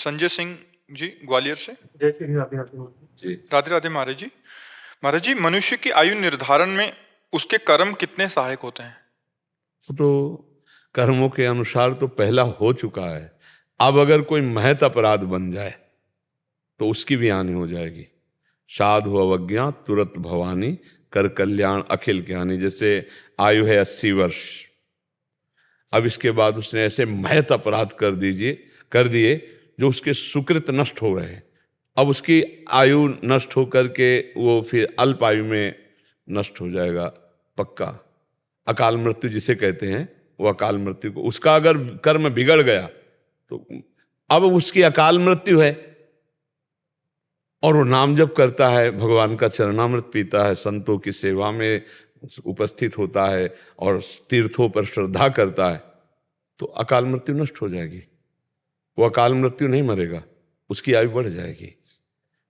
संजय सिंह जी ग्वालियर से। जय श्री राधे जी राधे राधे महाराज जी। महाराज जी, मनुष्य की आयु निर्धारण में उसके कर्म कितने सहायक होते हैं? तो कर्मों के अनुसार तो पहला हो चुका है। अब अगर कोई महत अपराध बन जाए तो उसकी भी हानि हो जाएगी। साधु अवज्ञा तुरंत भवानी, कर कल्याण अखिल ज्ञानी। जैसे आयु है 80 वर्ष, अब इसके बाद उसने ऐसे महत अपराध कर दिए जो उसके सुकृत नष्ट हो गए हैं। अब उसकी आयु नष्ट होकर के वो फिर अल्प आयु में नष्ट हो जाएगा पक्का। अकाल मृत्यु जिसे कहते हैं, वो अकाल मृत्यु को, उसका अगर कर्म बिगड़ गया तो अब उसकी अकाल मृत्यु है और वो नाम जप करता है, भगवान का चरणामृत पीता है, संतों की सेवा में उपस्थित होता है और तीर्थों पर श्रद्धा करता है, तो अकाल मृत्यु नष्ट हो जाएगी। वो अकाल मृत्यु नहीं मरेगा, उसकी आयु बढ़ जाएगी।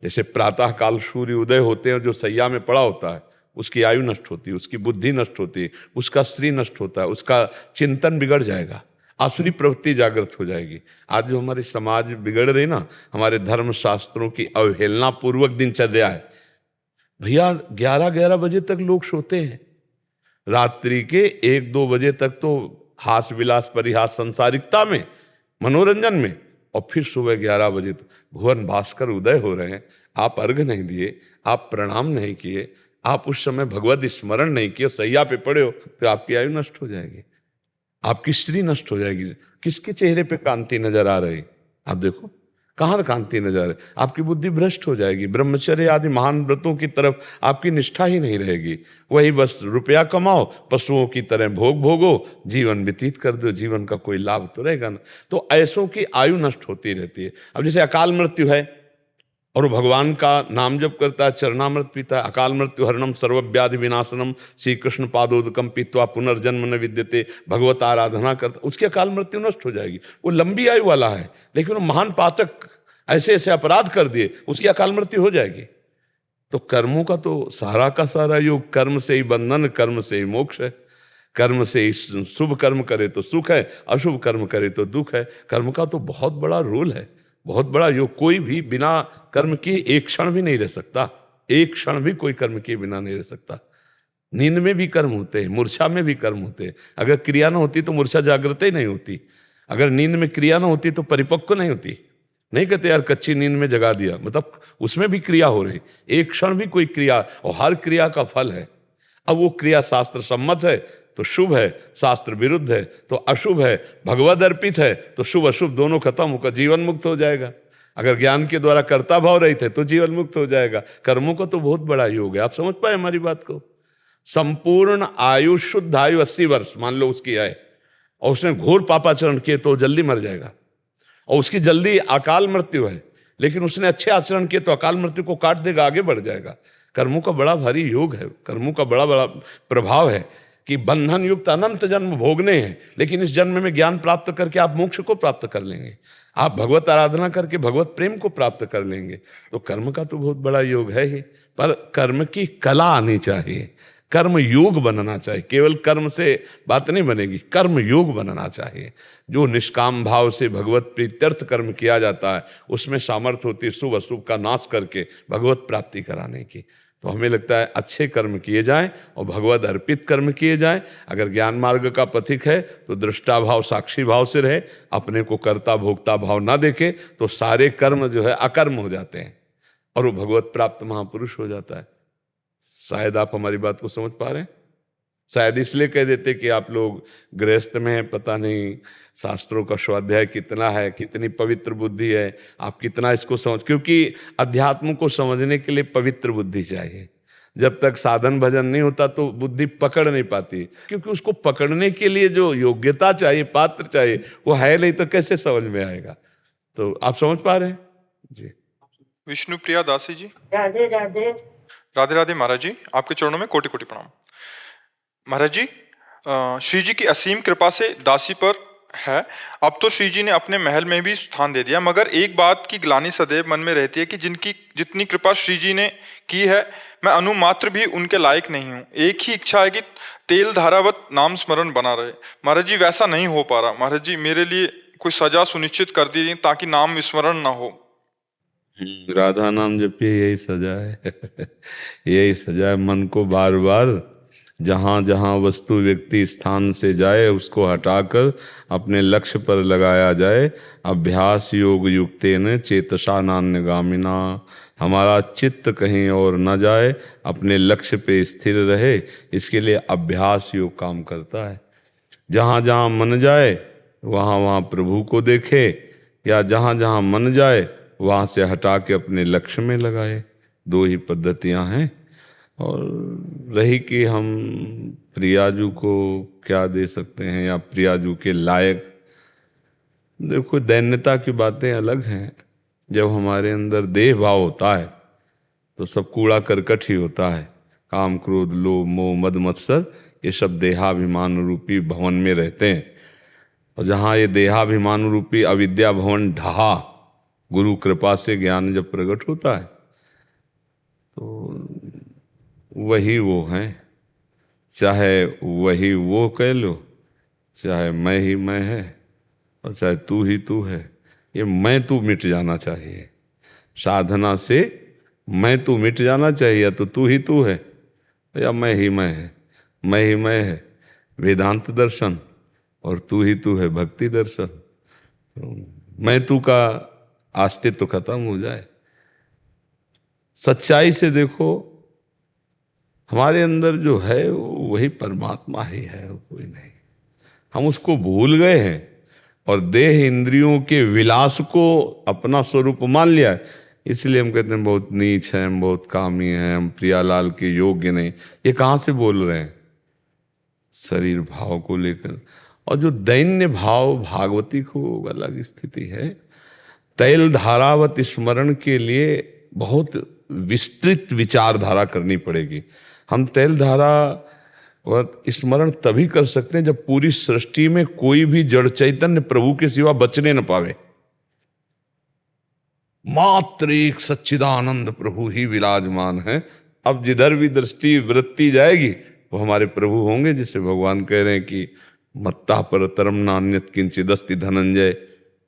जैसे प्रातः काल सूर्य उदय होते हैं, जो सैया में पड़ा होता है उसकी आयु नष्ट होती है, उसकी बुद्धि नष्ट होती है, उसका श्री नष्ट होता है, उसका चिंतन बिगड़ जाएगा, आसुरी प्रवृत्ति जागृत हो जाएगी। आज जो हमारी समाज बिगड़ रही ना, हमारे धर्म शास्त्रों की अवहेलना पूर्वक दिनचर्या है। भैया 11-11 बजे तक लोग सोते हैं, रात्रि के 1-2 बजे तक तो हास विलास परिहास संसारिकता में, मनोरंजन में, और फिर सुबह 11 बजे तक भुवन भास्कर उदय हो रहे हैं। आप अर्घ नहीं दिए, आप प्रणाम नहीं किए, आप उस समय भगवत स्मरण नहीं किए, सैया पे पड़े हो, तो आपकी आयु नष्ट हो जाएगी, आपकी श्री नष्ट हो जाएगी। किसके चेहरे पे कांति नजर आ रही? आप देखो कहाँ कांति नजर आ रही? आपकी बुद्धि भ्रष्ट हो जाएगी। ब्रह्मचर्य आदि महान व्रतों की तरफ आपकी निष्ठा ही नहीं रहेगी। वही बस रुपया कमाओ, पशुओं की तरह भोग भोगो, जीवन व्यतीत कर दो, जीवन का कोई लाभ तो रहेगा ना। तो ऐसों की आयु नष्ट होती रहती है। अब जैसे अकाल मृत्यु है और वो भगवान का नाम जप करता है, चरणामृत पीता है, अकाल मृत्यु हरणम सर्वव्याधि विनाशनम, श्री कृष्ण पादोदकम पीत्वा पुनर्जन्म न विद्यते, भगवत आराधना करता, उसकी अकाल मृत्यु नष्ट हो जाएगी। वो लंबी आयु वाला है, लेकिन वो महान पातक ऐसे ऐसे अपराध कर दिए, उसकी अकाल मृत्यु हो जाएगी। तो कर्मों का तो सारा का सारा योग, कर्म से ही बंधन, कर्म से ही मोक्ष है। कर्म से ही शुभ कर्म करे तो सुख है, अशुभ कर्म करे तो दुख है। कर्म का तो बहुत बड़ा रोल है, बहुत बड़ा योग। कोई भी बिना कर्म किए एक क्षण भी नहीं रह सकता, एक क्षण भी कोई कर्म किए बिना नहीं रह सकता। नींद में भी कर्म होते हैं, मूर्छा में भी कर्म होते हैं। अगर क्रिया ना होती तो मूर्छा जागृत ही नहीं होती, अगर नींद में क्रिया ना होती तो परिपक्व नहीं होती। नहीं कहते यार कच्ची नींद में जगा दिया, मतलब उसमें भी क्रिया हो रही, एक क्षण भी कोई क्रिया, और हर क्रिया का फल है। अब वो क्रिया शास्त्र सम्मत है तो शुभ है, शास्त्र विरुद्ध है तो अशुभ है, भगवद अर्पित है तो शुभ अशुभ दोनों खत्म होकर जीवन मुक्त हो जाएगा। अगर ज्ञान के द्वारा कर्ता भाव रहित है तो जीवन मुक्त हो जाएगा। कर्मों का तो बहुत बड़ा योग है। आप समझ पाए हमारी बात को? संपूर्ण आयु, शुद्ध आयु 80 वर्ष मान लो उसकी आए, और उसने घोर पापाचरण किए तो जल्दी मर जाएगा, और उसकी जल्दी अकाल मृत्यु है। लेकिन उसने अच्छे आचरण किए तो अकाल मृत्यु को काट देगा, आगे बढ़ जाएगा। कर्मों का बड़ा भारी योग है, कर्मों का बड़ा बड़ा प्रभाव है कि बंधन युक्त अनंत जन्म भोगने हैं, लेकिन इस जन्म में ज्ञान प्राप्त करके आप मोक्ष को प्राप्त कर लेंगे, आप भगवत आराधना करके भगवत प्रेम को प्राप्त कर लेंगे। तो कर्म का तो बहुत बड़ा योग है ही, पर कर्म की कला आनी चाहिए, कर्म योग बनना चाहिए। केवल कर्म से बात नहीं बनेगी, कर्म योग बनना चाहिए। जो निष्काम भाव से भगवत प्रीत्यर्थ कर्म किया जाता है, उसमें सामर्थ्य होती है शुभ अशुभ का नाश करके भगवत प्राप्ति कराने की। तो हमें लगता है अच्छे कर्म किए जाएं और भगवत अर्पित कर्म किए जाएं। अगर ज्ञान मार्ग का पथिक है तो दृष्टा भाव साक्षी भाव से रहे, अपने को कर्ता भोक्ता भाव ना देखे, तो सारे कर्म जो है अकर्म हो जाते हैं और वो भगवत प्राप्त महापुरुष हो जाता है। शायद आप हमारी बात को समझ पा रहे हैं। शायद इसलिए कह देते कि आप लोग गृहस्थ में हैं, पता नहीं शास्त्रों का स्वाध्याय कितना है, कितनी पवित्र बुद्धि है, आप कितना इसको समझ, क्योंकि अध्यात्म को समझने के लिए पवित्र बुद्धि चाहिए। जब तक साधन भजन नहीं होता तो बुद्धि पकड़ नहीं पाती, क्योंकि उसको पकड़ने के लिए जो योग्यता चाहिए, पात्र चाहिए, वो है नहीं, तो कैसे समझ में आएगा। तो आप समझ पा रहे हैं जी। विष्णु प्रिया दासी जी। राधे राधे। राधे राधे महाराज जी, आपके चरणों में कोटि कोटि प्रणाम। महाराज जी, श्री जी की असीम कृपा से दासी पर है। अब तो श्री जी ने अपने महल में भी स्थान दे दिया, मगर एक बात की ग्लानि सदैव मन में रहती है कि जिनकी जितनी कृपा श्री जी ने की है, मैं अनुमात्र भी उनके लायक नहीं हूँ। एक ही इच्छा है कि तेल धारावत नाम स्मरण बना रहे। महाराज जी, वैसा नहीं हो पा रहा। महाराज जी, मेरे लिए कोई सजा सुनिश्चित कर दी ताकि नाम विस्मरण ना हो। राधा नाम जपिए, यही सजा है। यही सजा है। मन को बार बार जहाँ जहाँ वस्तु व्यक्ति स्थान से जाए उसको हटाकर अपने लक्ष्य पर लगाया जाए। अभ्यास योग युक्तेन चेतसा नान्यगामिना। हमारा चित्त कहीं और न जाए, अपने लक्ष्य पे स्थिर रहे, इसके लिए अभ्यास योग काम करता है। जहाँ जहाँ मन जाए वहाँ वहाँ प्रभु को देखे, या जहाँ जहाँ मन जाए वहाँ से हटा के अपने लक्ष्य में लगाए। दो ही पद्धतियाँ हैं। और रही कि हम प्रियाजू को क्या दे सकते हैं या प्रियाजू के लायक, देखो दैन्यता की बातें अलग हैं। जब हमारे अंदर देह भाव होता है तो सब कूड़ा करकट ही होता है। काम क्रोध लोभ मोह मद मत्सर, ये सब देहाभिमान रूपी भवन में रहते हैं। और जहाँ ये देहाभिमान रूपी अविद्या भवन ढहा, गुरु कृपा से ज्ञान जब प्रकट होता है तो वही वो हैं। चाहे वही वो कह लो, चाहे मैं ही मैं है, और चाहे तू ही तू है। ये मैं तू मिट जाना चाहिए। साधना से मैं तू मिट जाना चाहिए। तो तू ही तू है या मैं ही मैं है। मैं ही मैं है वेदांत दर्शन, और तू ही तू है भक्ति दर्शन। तो मैं तू का अस्तित्व खत्म हो जाए। सच्चाई से देखो, हमारे अंदर जो है वही परमात्मा ही है, कोई नहीं। हम उसको भूल गए हैं और देह इंद्रियों के विलास को अपना स्वरूप मान लिया है। इसलिए हम कहते हैं बहुत नीच हैं, हम बहुत कामी हैं, हम प्रियालाल के योग्य नहीं। ये कहाँ से बोल रहे हैं? शरीर भाव को लेकर। और जो दैन्य भाव भागवती को अलग स्थिति है। तैल धारावत स्मरण के लिए बहुत विस्तृत विचारधारा करनी पड़ेगी। हम तैल धारा स्मरण तभी कर सकते हैं जब पूरी सृष्टि में कोई भी जड़ चैतन्य प्रभु के सिवा बचने न पावे। मात्र एक सच्चिदानंद प्रभु ही विराजमान है। अब जिधर भी दृष्टि वृत्ति जाएगी वो हमारे प्रभु होंगे, जिसे भगवान कह रहे हैं कि मत्ता परतरम नान्यत किंचिदस्ति धनंजय,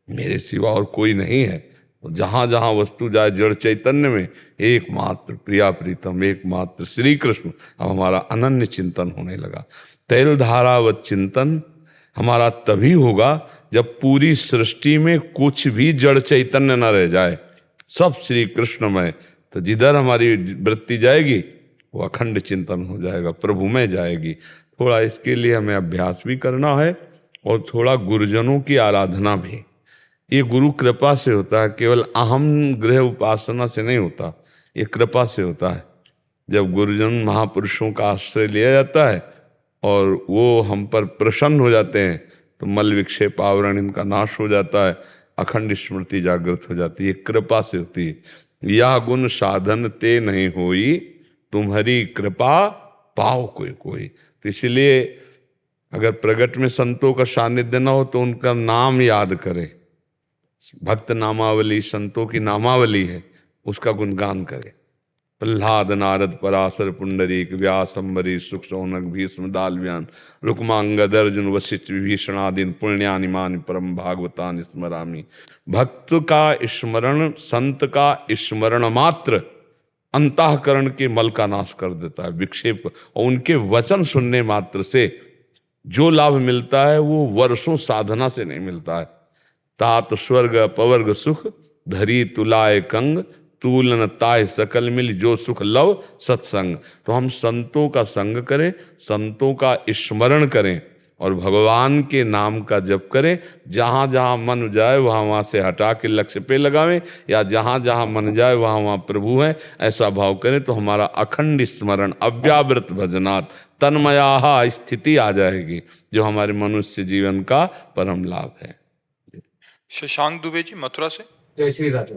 मेरे सिवा और कोई नहीं है। जहां जहां वस्तु जाए जड़ चैतन्य में एकमात्र प्रिया प्रीतम, एकमात्र श्री कृष्ण। अब हमारा अनन्य चिंतन होने लगा। तैल धारावत चिंतन हमारा तभी होगा जब पूरी सृष्टि में कुछ भी जड़ चैतन्य न रह जाए, सब श्री कृष्णमय। तो जिधर हमारी वृत्ति जाएगी वो अखंड चिंतन हो जाएगा, प्रभु में जाएगी। थोड़ा इसके लिए हमें अभ्यास भी करना है और थोड़ा गुरुजनों की आराधना भी। ये गुरु कृपा से होता है, केवल अहम गृह उपासना से नहीं होता, ये कृपा से होता है। जब गुरुजन महापुरुषों का आश्रय लिया जाता है और वो हम पर प्रसन्न हो जाते हैं तो मल विक्षेप आवरण इनका नाश हो जाता है, अखंड स्मृति जागृत हो जाती है। कृपा से होती है। यह गुण साधन ते नहीं होई, तुम्हारी कृपा पाओ कोई कोई। तो इसलिए अगर प्रगट में संतों का सानिध्य न हो तो उनका नाम याद करें। भक्त नामावली संतों की नामावली है, उसका गुणगान करें। प्रहलाद नारद पराशर पुंडरीक व्यास अम्बरीश सुख शौनक भीष्म दालव्यान रुक्मांगद अर्जुन वशिष्ठ विभीषणादीन पुण्यानि मानि परम भागवतानि स्मरामि। भक्त का स्मरण, संत का स्मरण मात्र अंतःकरण के मल का नाश कर देता है, विक्षेप। और उनके वचन सुनने मात्र से जो लाभ मिलता है वो वर्षों साधना से नहीं मिलता है। तात स्वर्ग पवर्ग सुख धरी तुलाय कंग, तूलन ताय सकल मिल जो सुख लव सत्संग। तो हम संतों का संग करें, संतों का स्मरण करें और भगवान के नाम का जप करें। जहाँ जहाँ मन जाए वहाँ वहाँ से हटा के लक्ष्य पे लगावें, या जहाँ जहाँ मन जाए वहाँ वहाँ प्रभु हैं, ऐसा भाव करें तो हमारा अखंड स्मरण अव्यावृत भजनात् तन्मया स्थिति आ जाएगी, जो हमारे मनुष्य जीवन का परम लाभ है। शशांक दुबे जी मथुरा से। जय श्री राधे।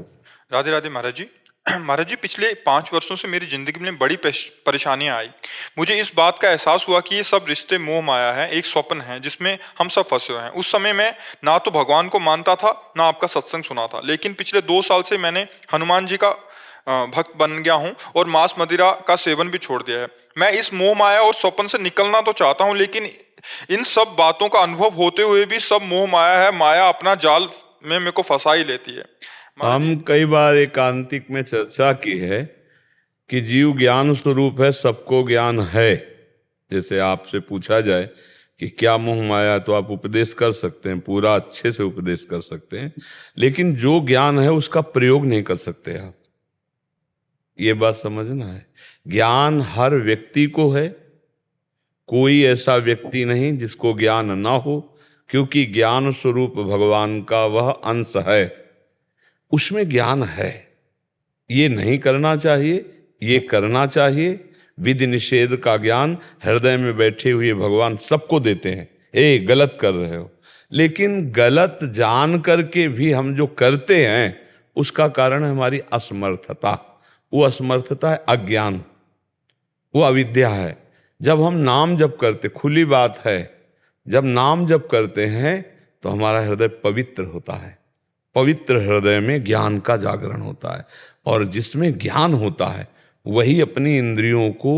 राधे राधे महाराज जी। महाराज जी, पिछले 5 वर्षों से मेरी जिंदगी में बड़ी परेशानियां आई। मुझे इस बात का एहसास हुआ कि ये सब रिश्ते मोह माया है, एक स्वप्न है जिसमें हम सब फंसे हुए हैं। उस समय मैं ना तो भगवान को मानता था ना आपका सत्संग सुना था, लेकिन पिछले 2 साल से मैंने हनुमान जी का भक्त बन गया हूँ और मांस मदिरा का सेवन भी छोड़ दिया है। मैं इस मोह माया और स्वप्न से निकलना तो चाहता हूँ, लेकिन इन सब बातों का अनुभव होते हुए भी सब मोह माया है, माया अपना जाल में मेरे को फंसा ही लेती है। हम कई बार एकांतिक में चर्चा की है कि जीव ज्ञान स्वरूप है, सबको ज्ञान है। जैसे आपसे पूछा जाए कि क्या मोह माया, तो आप उपदेश कर सकते हैं, पूरा अच्छे से उपदेश कर सकते हैं, लेकिन जो ज्ञान है उसका प्रयोग नहीं कर सकते आप। ये बात समझना है। ज्ञान हर व्यक्ति को है, कोई ऐसा व्यक्ति नहीं जिसको ज्ञान ना हो, क्योंकि ज्ञान स्वरूप भगवान का वह अंश है, उसमें ज्ञान है। ये नहीं करना चाहिए, ये करना चाहिए। विधि निषेध का ज्ञान हृदय में बैठे हुए भगवान सबको देते हैं। ए गलत कर रहे हो, लेकिन गलत जान करके भी हम जो करते हैं उसका कारण है हमारी असमर्थता। वो असमर्थता है अज्ञान, वो अविद्या है। जब हम नाम जप करते, खुली बात है, जब नाम जप करते हैं तो हमारा हृदय पवित्र होता है। पवित्र हृदय में ज्ञान का जागरण होता है, और जिसमें ज्ञान होता है वही अपनी इंद्रियों को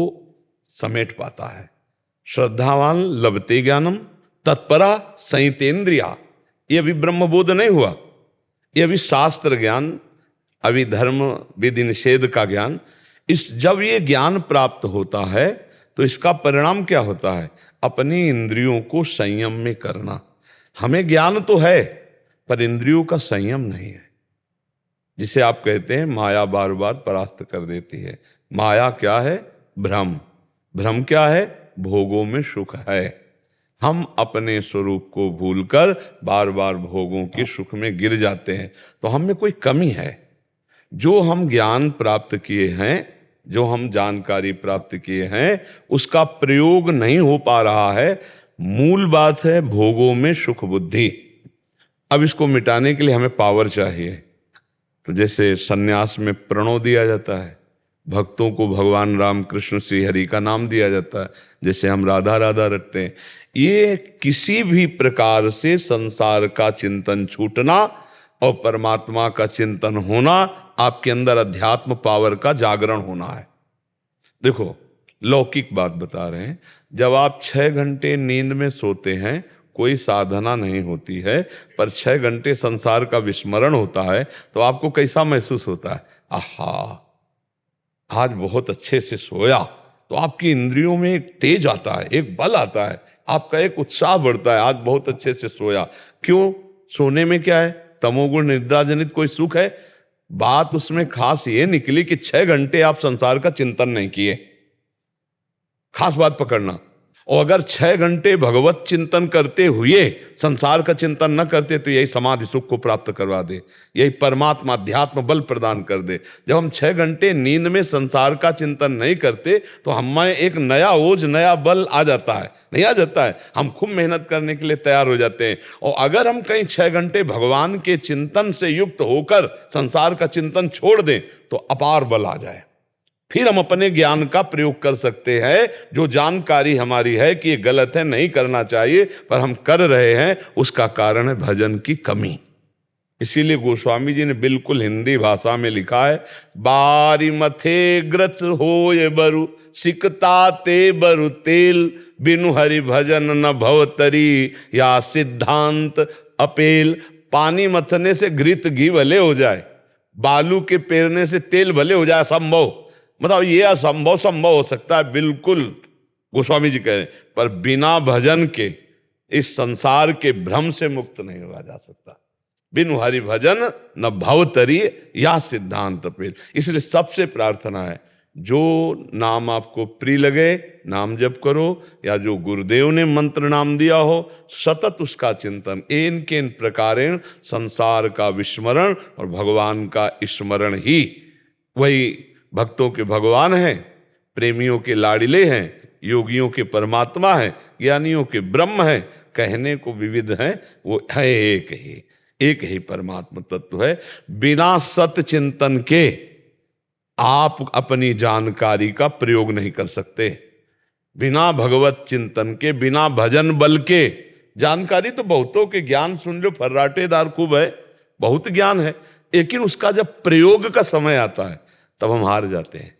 समेट पाता है। श्रद्धावान लभते ज्ञानम तत्परा संयतेन्द्रिया। ये अभी ब्रह्मबोध नहीं हुआ, ये अभी शास्त्र ज्ञान, अभी धर्म विधि निषेध का ज्ञान। जब ये ज्ञान प्राप्त होता है तो इसका परिणाम क्या होता है? अपनी इंद्रियों को संयम में करना। हमें ज्ञान तो है पर इंद्रियों का संयम नहीं है, जिसे आप कहते हैं माया बार बार परास्त कर देती है। माया क्या है? भ्रम। भ्रम क्या है? भोगों में सुख है। हम अपने स्वरूप को भूलकर बार बार भोगों के सुख में गिर जाते हैं, तो हम में कोई कमी है। जो हम ज्ञान प्राप्त किए हैं, जो हम जानकारी प्राप्त किए हैं, उसका प्रयोग नहीं हो पा रहा है। मूल बात है भोगों में सुख बुद्धि। अब इसको मिटाने के लिए हमें पावर चाहिए। तो जैसे सन्यास में प्रणव दिया जाता है, भक्तों को भगवान राम कृष्ण श्री हरि का नाम दिया जाता है, जैसे हम राधा राधा रटते हैं। ये किसी भी प्रकार से संसार का चिंतन छूटना और परमात्मा का चिंतन होना, आपके अंदर अध्यात्म पावर का जागरण होना है। देखो, लौकिक बात बता रहे हैं। जब आप 6 घंटे नींद में सोते हैं, कोई साधना नहीं होती है, पर 6 घंटे संसार का विस्मरण होता है, तो आपको कैसा महसूस होता है? आहा, आज बहुत अच्छे से सोया। तो आपकी इंद्रियों में एक तेज आता है, एक बल आता है, आपका एक उत्साह बढ़ता है, आज बहुत अच्छे से सोया। क्यों? सोने में क्या है? तमोगुण निद्रा जनित कोई सुख है? बात उसमें खास ये निकली कि 6 घंटे आप संसार का चिंतन नहीं किए। खास बात पकड़ना। और अगर 6 घंटे भगवत चिंतन करते हुए संसार का चिंतन न करते, तो यही समाधि सुख को प्राप्त करवा दे, यही परमात्मा अध्यात्म बल प्रदान कर दे। जब हम 6 घंटे नींद में संसार का चिंतन नहीं करते, तो हमें एक नया ओज, नया बल आ जाता है। नहीं आ जाता है? हम खूब मेहनत करने के लिए तैयार हो जाते हैं। और अगर हम कहीं 6 घंटे भगवान के चिंतन से युक्त होकर संसार का चिंतन छोड़ दें, तो अपार बल आ जाए। फिर हम अपने ज्ञान का प्रयोग कर सकते हैं। जो जानकारी हमारी है कि ये गलत है, नहीं करना चाहिए, पर हम कर रहे हैं, उसका कारण है भजन की कमी। इसीलिए गोस्वामी जी ने बिल्कुल हिंदी भाषा में लिखा है, बारी मथे ग्रच होय बरु सिकता ते बरु तेल, बिनु हरि भजन न भवतरी या सिद्धांत अपेल। पानी मथने से घृत घी भले हो जाए, बालू के पेरने से तेल भले हो जाए, संभव। मतलब ये असंभव संभव हो सकता है, बिल्कुल गोस्वामी जी कह रहे हैं, पर बिना भजन के इस संसार के भ्रम से मुक्त नहीं हुआ जा सकता। बिनु हरि भजन न भवतरी या सिद्धांत पेल। इसलिए सबसे प्रार्थना है, जो नाम आपको प्रिय लगे नाम जप करो, या जो गुरुदेव ने मंत्र नाम दिया हो सतत उसका चिंतन। इन के इन प्रकारेण संसार का विस्मरण और भगवान का स्मरण ही वही भक्तों के भगवान हैं, प्रेमियों के लाडिले हैं, योगियों के परमात्मा हैं, ज्ञानियों के ब्रह्म हैं। कहने को विविध हैं, वो है एक ही परमात्मा तत्व है। बिना सत चिंतन के आप अपनी जानकारी का प्रयोग नहीं कर सकते। बिना भगवत चिंतन के, बिना भजन बल के, जानकारी तो बहुतों के ज्ञान सुन लो, फर्राटेदार खूब है, बहुत ज्ञान है, लेकिन उसका जब प्रयोग का समय आता है तब हम हार जाते हैं।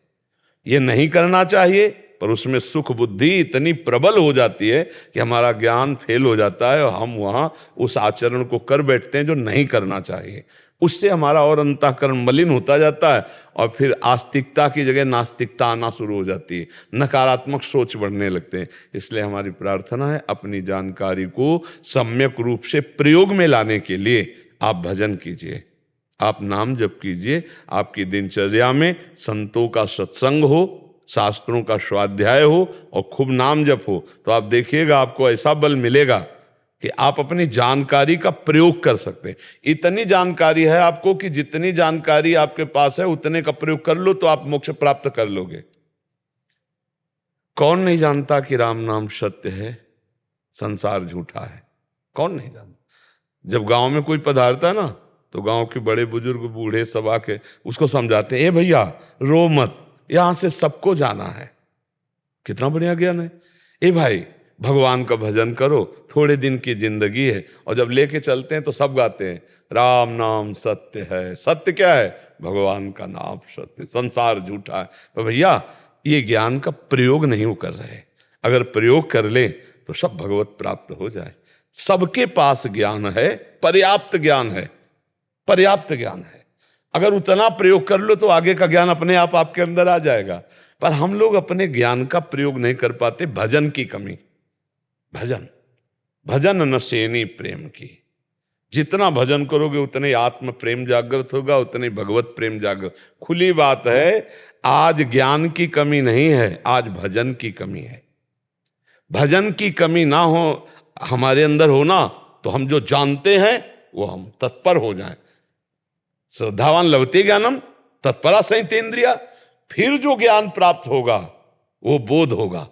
ये नहीं करना चाहिए, पर उसमें सुख बुद्धि इतनी प्रबल हो जाती है कि हमारा ज्ञान फेल हो जाता है और हम वहाँ उस आचरण को कर बैठते हैं जो नहीं करना चाहिए। उससे हमारा और अंतःकरण मलिन होता जाता है और फिर आस्तिकता की जगह नास्तिकता आना शुरू हो जाती है, नकारात्मक सोच बढ़ने लगते हैं। इसलिए हमारी प्रार्थना है अपनी जानकारी को सम्यक रूप से प्रयोग में लाने के लिए आप भजन कीजिए, आप नाम जप कीजिए, आपकी दिनचर्या में संतों का सत्संग हो, शास्त्रों का स्वाध्याय हो और खूब नाम जप हो, तो आप देखिएगा आपको ऐसा बल मिलेगा कि आप अपनी जानकारी का प्रयोग कर सकते हैं। इतनी जानकारी है आपको कि जितनी जानकारी आपके पास है उतने का प्रयोग कर लो तो आप मोक्ष प्राप्त कर लोगे। कौन नहीं जानता कि राम नाम सत्य है, संसार झूठा है? कौन नहीं जानता? जब गांव में कोई पधारता है ना तो गांव के बड़े बुजुर्ग बूढ़े सब आके उसको समझाते हैं, ए भैया रो मत, यहां से सबको जाना है। कितना बढ़िया ज्ञान है। ए भाई भगवान का भजन करो, थोड़े दिन की जिंदगी है। और जब लेके चलते हैं तो सब गाते हैं, राम नाम सत्य है। सत्य क्या है? भगवान का नाम सत्य, संसार झूठा है। तो भैया ये ज्ञान का प्रयोग नहीं वो कर रहे। अगर प्रयोग कर ले तो सब भगवत प्राप्त हो जाए। सबके पास ज्ञान है, पर्याप्त ज्ञान है, पर्याप्त ज्ञान है। अगर उतना प्रयोग कर लो तो आगे का ज्ञान अपने आप आपके अंदर आ जाएगा। पर हम लोग अपने ज्ञान का प्रयोग नहीं कर पाते, भजन की कमी। भजन नशेनी प्रेम की। जितना भजन करोगे उतने आत्म प्रेम जागृत होगा, उतने भगवत प्रेम जागृत। खुली बात है, आज ज्ञान की कमी नहीं है, आज भजन की कमी है। भजन की कमी ना हो हमारे अंदर होना तो हम जो जानते हैं वो हम तत्पर हो जाएं। श्रद्धावान लभते ज्ञानम तत्परा संयतेन्द्रिया। फिर जो ज्ञान प्राप्त होगा वो बोध होगा।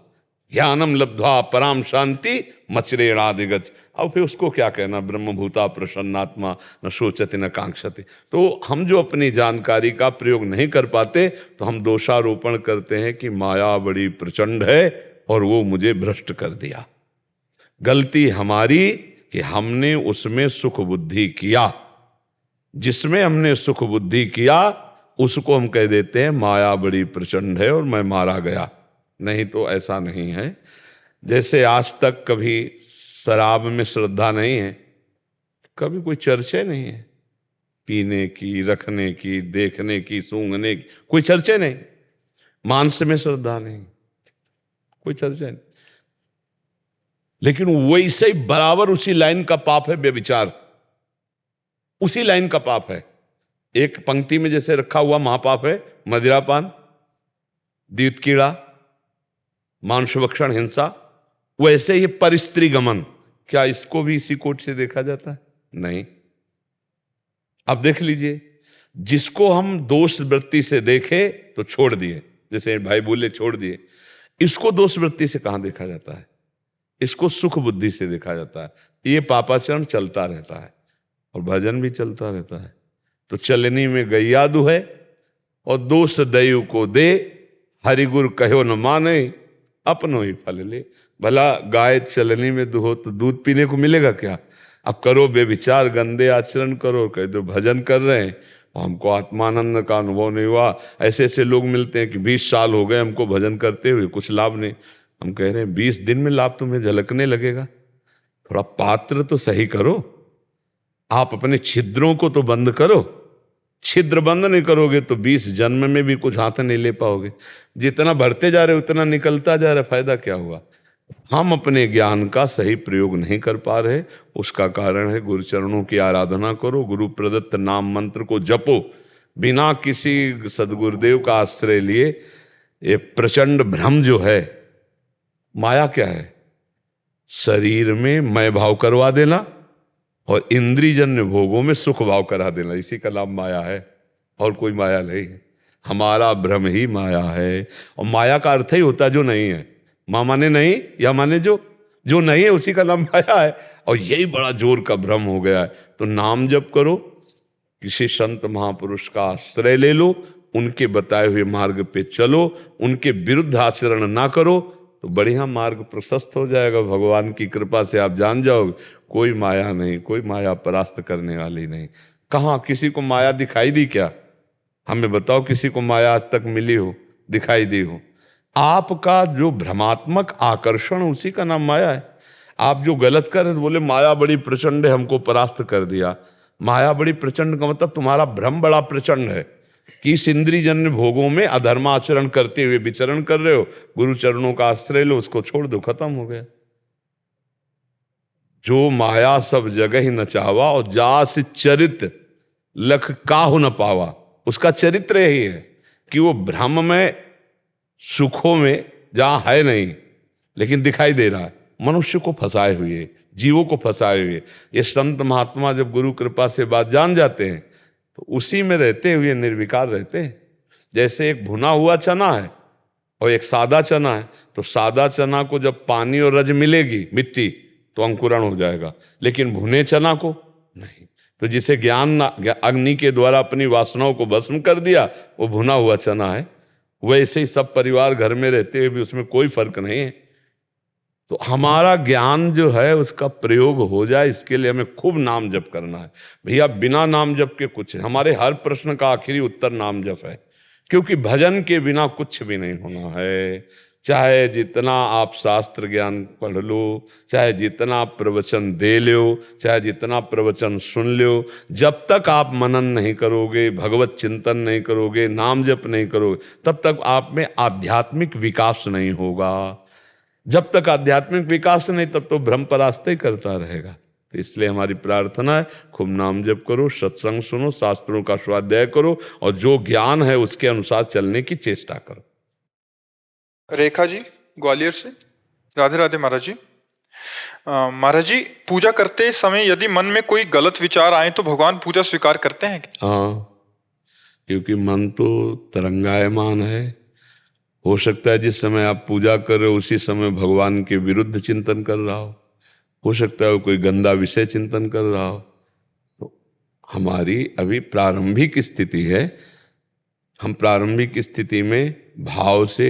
ज्ञानम लब्ध्वा पराम शांति मचरेणादिगच। अब फिर उसको क्या कहना, ब्रह्मभूता प्रसन्नात्मा न सोचते न कांक्षते। तो हम जो अपनी जानकारी का प्रयोग नहीं कर पाते तो हम दोषारोपण करते हैं कि माया बड़ी प्रचंड है और वो मुझे भ्रष्ट कर दिया। गलती हमारी कि हमने उसमें सुख बुद्धि किया। जिसमें हमने सुख बुद्धि किया उसको हम कह देते हैं माया बड़ी प्रचंड है और मैं मारा गया। नहीं तो ऐसा नहीं है। जैसे आज तक कभी शराब में श्रद्धा नहीं है, कभी कोई चर्चा नहीं है पीने की, रखने की, देखने की, सूंघने की, कोई चर्चा नहीं। मांस में श्रद्धा नहीं, कोई चर्चा नहीं। लेकिन वैसे ही बराबर उसी लाइन का पाप है व्यभिचार, उसी लाइन का पाप है। एक पंक्ति में जैसे रखा हुआ महापाप है मदिरापान, द्वित कीड़ा, मांसभक्षण, हिंसा, वैसे ही परिस्त्री गमन। क्या इसको भी इसी कोट से देखा जाता है? नहीं। अब देख लीजिए, जिसको हम दोष वृत्ति से देखे तो छोड़ दिए, जैसे भाई बोले छोड़ दिए, इसको दोष वृत्ति से कहां देखा जाता है? इसको सुख बुद्धि से देखा जाता है। ये पापाचरण चलता रहता है और भजन भी चलता रहता है। तो चलनी में गैया दुहै और दोष दयु को दे, हरिगुर कहो न माने अपनो ही फल ले। भला गाय चलनी में दुहो तो दूध पीने को मिलेगा क्या? अब करो बेविचार, गंदे आचरण करो, कह दो भजन कर रहे हैं हमको आत्मानंद का अनुभव नहीं हुआ। ऐसे ऐसे लोग मिलते हैं कि 20 साल हो गए हमको भजन करते हुए, कुछ लाभ नहीं। हम कह रहे हैं 20 दिन में लाभ तुम्हें झलकने लगेगा। थोड़ा पात्र तो सही करो, आप अपने छिद्रों को तो बंद करो। छिद्र बंद नहीं करोगे तो 20 जन्म में भी कुछ हाथ नहीं ले पाओगे। जितना भरते जा रहे उतना निकलता जा रहा, फायदा क्या हुआ? हम अपने ज्ञान का सही प्रयोग नहीं कर पा रहे। उसका कारण है गुरुचरणों की आराधना करो, गुरु प्रदत्त नाम मंत्र को जपो, बिना किसी सदगुरुदेव का आश्रय लिए। ये प्रचंड भ्रम जो है, माया क्या है? शरीर में मैं भाव करवा देना और इंद्रियजन्य भोगों में सुख भाव करा देना, इसी का नाम माया है, और कोई माया नहीं है। हमारा भ्रम ही माया है। और माया का अर्थ ही होता है जो नहीं है। माँ माने नहीं, या माने जो नहीं है, उसी का नाम माया है। और यही बड़ा जोर का भ्रम हो गया है। तो नाम जप करो, किसी संत महापुरुष का आश्रय ले लो, उनके बताए हुए मार्ग पे चलो, उनके विरुद्ध आचरण ना करो तो बढ़िया मार्ग प्रशस्त हो जाएगा। भगवान की कृपा से आप जान जाओगे कोई माया नहीं, कोई माया परास्त करने वाली नहीं। कहाँ किसी को माया दिखाई दी क्या? हमें बताओ, किसी को माया आज तक मिली हो, दिखाई दी हो? आपका जो भ्रमात्मक आकर्षण, उसी का नाम माया है। आप जो गलत कर रहे तो बोले माया बड़ी प्रचंड है, हमको परास्त कर दिया। माया बड़ी प्रचंड का मतलब तुम्हारा भ्रम बड़ा प्रचंड है कि इस इंद्रियजन्य भोगों में अधर्माचरण करते हुए विचरण कर रहे हो। गुरु चरणों का आश्रय लो, उसको छोड़ दो, खत्म हो गया। जो माया सब जगह ही नचावा और जास चरित लख काहु न पावा, उसका चरित्र यही है कि वो भ्रम में, सुखों में जहां है नहीं लेकिन दिखाई दे रहा है, मनुष्य को फंसाए हुए, जीवों को फंसाए हुए। ये संत महात्मा जब गुरु कृपा से बात जान जाते हैं तो उसी में रहते हुए निर्विकार रहते हैं। जैसे एक भुना हुआ चना है और एक सादा चना है, तो सादा चना को जब पानी और रज मिलेगी, मिट्टी, तो अंकुरण हो जाएगा, लेकिन भुने चना को नहीं। तो जिसे ज्ञान अग्नि के द्वारा अपनी वासनाओं को भस्म कर दिया, वो भुना हुआ चना है। वैसे ही सब परिवार घर में रहते हुए भी उसमें कोई फर्क नहीं है। तो हमारा ज्ञान जो है उसका प्रयोग हो जाए, इसके लिए हमें खूब नाम जप करना है। भैया बिना नाम जप के कुछ, हमारे हर प्रश्न का आखिरी उत्तर नाम जप है, क्योंकि भजन के बिना कुछ भी नहीं होना है। चाहे जितना आप शास्त्र ज्ञान पढ़ लो, चाहे जितना प्रवचन दे लो, चाहे जितना प्रवचन सुन लो, जब तक आप मनन नहीं करोगे, भगवत चिंतन नहीं करोगे, नाम जप नहीं करोगे, तब तक आप में आध्यात्मिक विकास नहीं होगा। जब तक आध्यात्मिक विकास नहीं, तब तो भ्रम परास्त ही करता रहेगा। तो इसलिए हमारी प्रार्थना है, खूब नाम जप करो, सत्संग सुनो, शास्त्रों का स्वाध्याय करो और जो ज्ञान है उसके अनुसार चलने की चेष्टा करो। रेखा जी ग्वालियर से। राधे राधे महाराज जी। महाराज जी, पूजा करते समय यदि मन में कोई गलत विचार आए तो भगवान पूजा स्वीकार करते हैं? हाँ, क्योंकि मन तो तरंगायमान है। हो सकता है जिस समय आप पूजा कर रहे हो उसी समय भगवान के विरुद्ध चिंतन कर रहा हो सकता है कोई गंदा विषय चिंतन कर रहा हो। तो हमारी अभी प्रारंभिक स्थिति है, हम प्रारंभिक स्थिति में भाव से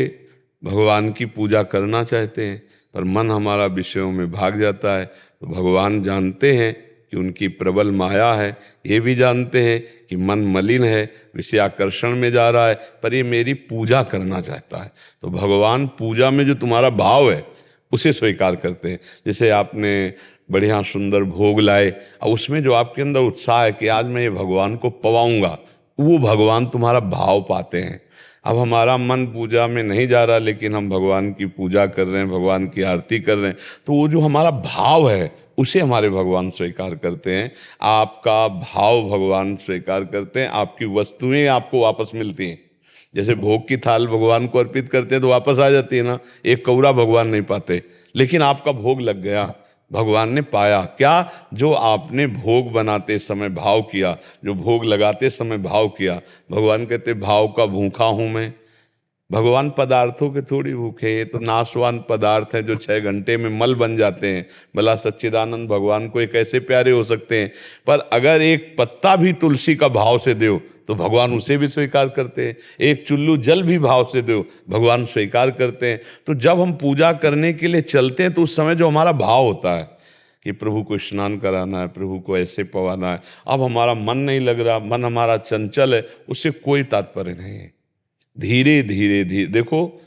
भगवान की पूजा करना चाहते हैं, पर मन हमारा विषयों में भाग जाता है। तो भगवान जानते हैं कि उनकी प्रबल माया है, ये भी जानते हैं कि मन मलिन है, विषयाकर्षण में जा रहा है, पर ये मेरी पूजा करना चाहता है। तो भगवान पूजा में जो तुम्हारा भाव है उसे स्वीकार करते हैं। जैसे आपने बढ़िया सुंदर भोग लाए और उसमें जो आपके अंदर उत्साह है कि आज मैं ये भगवान को पवाऊंगा, वो भगवान तुम्हारा भाव पाते हैं। अब हमारा मन पूजा में नहीं जा रहा, लेकिन हम भगवान की पूजा कर रहे हैं, भगवान की आरती कर रहे हैं, तो वो जो हमारा भाव है उसे हमारे भगवान स्वीकार करते हैं। आपका भाव भगवान स्वीकार करते हैं, आपकी वस्तुएं आपको वापस मिलती हैं। जैसे भोग की थाल भगवान को अर्पित करते हैं तो वापस आ जाती है ना, एक कौरा भगवान नहीं पाते, लेकिन आपका भोग लग गया, भगवान ने पाया। क्या? जो आपने भोग बनाते समय भाव किया, जो भोग लगाते समय भाव किया। भगवान कहते भाव का भूखा हूं मैं। भगवान पदार्थों के थोड़ी भूखे, ये तो नाशवान पदार्थ है जो 6 घंटे में मल बन जाते हैं। भला सच्चिदानंद भगवान को एक कैसे प्यारे हो सकते हैं? पर अगर एक पत्ता भी तुलसी का भाव से दो तो भगवान उसे भी स्वीकार करते हैं। एक चुल्लू जल भी भाव से दो, भगवान स्वीकार करते हैं। तो जब हम पूजा करने के लिए चलते हैं तो उस समय जो हमारा भाव होता है कि प्रभु को स्नान कराना है, प्रभु को ऐसे पवाना है, अब हमारा मन नहीं लग रहा, मन हमारा चंचल है, उससे कोई तात्पर्य नहीं है। धीरे धीरे धीरे देखो,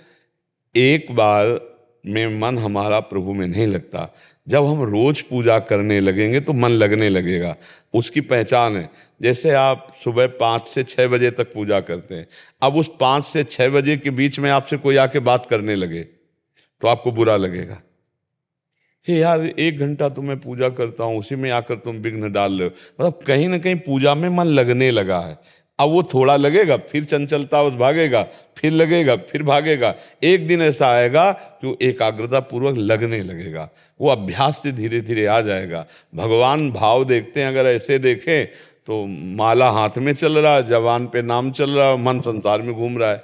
एक बार में मन हमारा प्रभु में नहीं लगता। जब हम रोज पूजा करने लगेंगे तो मन लगने लगेगा। उसकी पहचान है, जैसे आप सुबह 5 से 6 बजे तक पूजा करते हैं, अब उस 5 से 6 बजे के बीच में आपसे कोई आके बात करने लगे तो आपको बुरा लगेगा। हे यार, 1 घंटा तो मैं पूजा करता हूँ, उसी में आकर तुम विघ्न डाल रहे हो। मतलब कहीं ना कहीं पूजा में मन लगने लगा है। अब वो थोड़ा लगेगा, फिर चंचलता भागेगा, फिर लगेगा, फिर भागेगा। एक दिन ऐसा आएगा कि वो एकाग्रता पूर्वक लगने लगेगा, वो अभ्यास से धीरे धीरे आ जाएगा। भगवान भाव देखते हैं, अगर ऐसे देखें तो माला हाथ में चल रहा है, जवान पे नाम चल रहा है, मन संसार में घूम रहा है।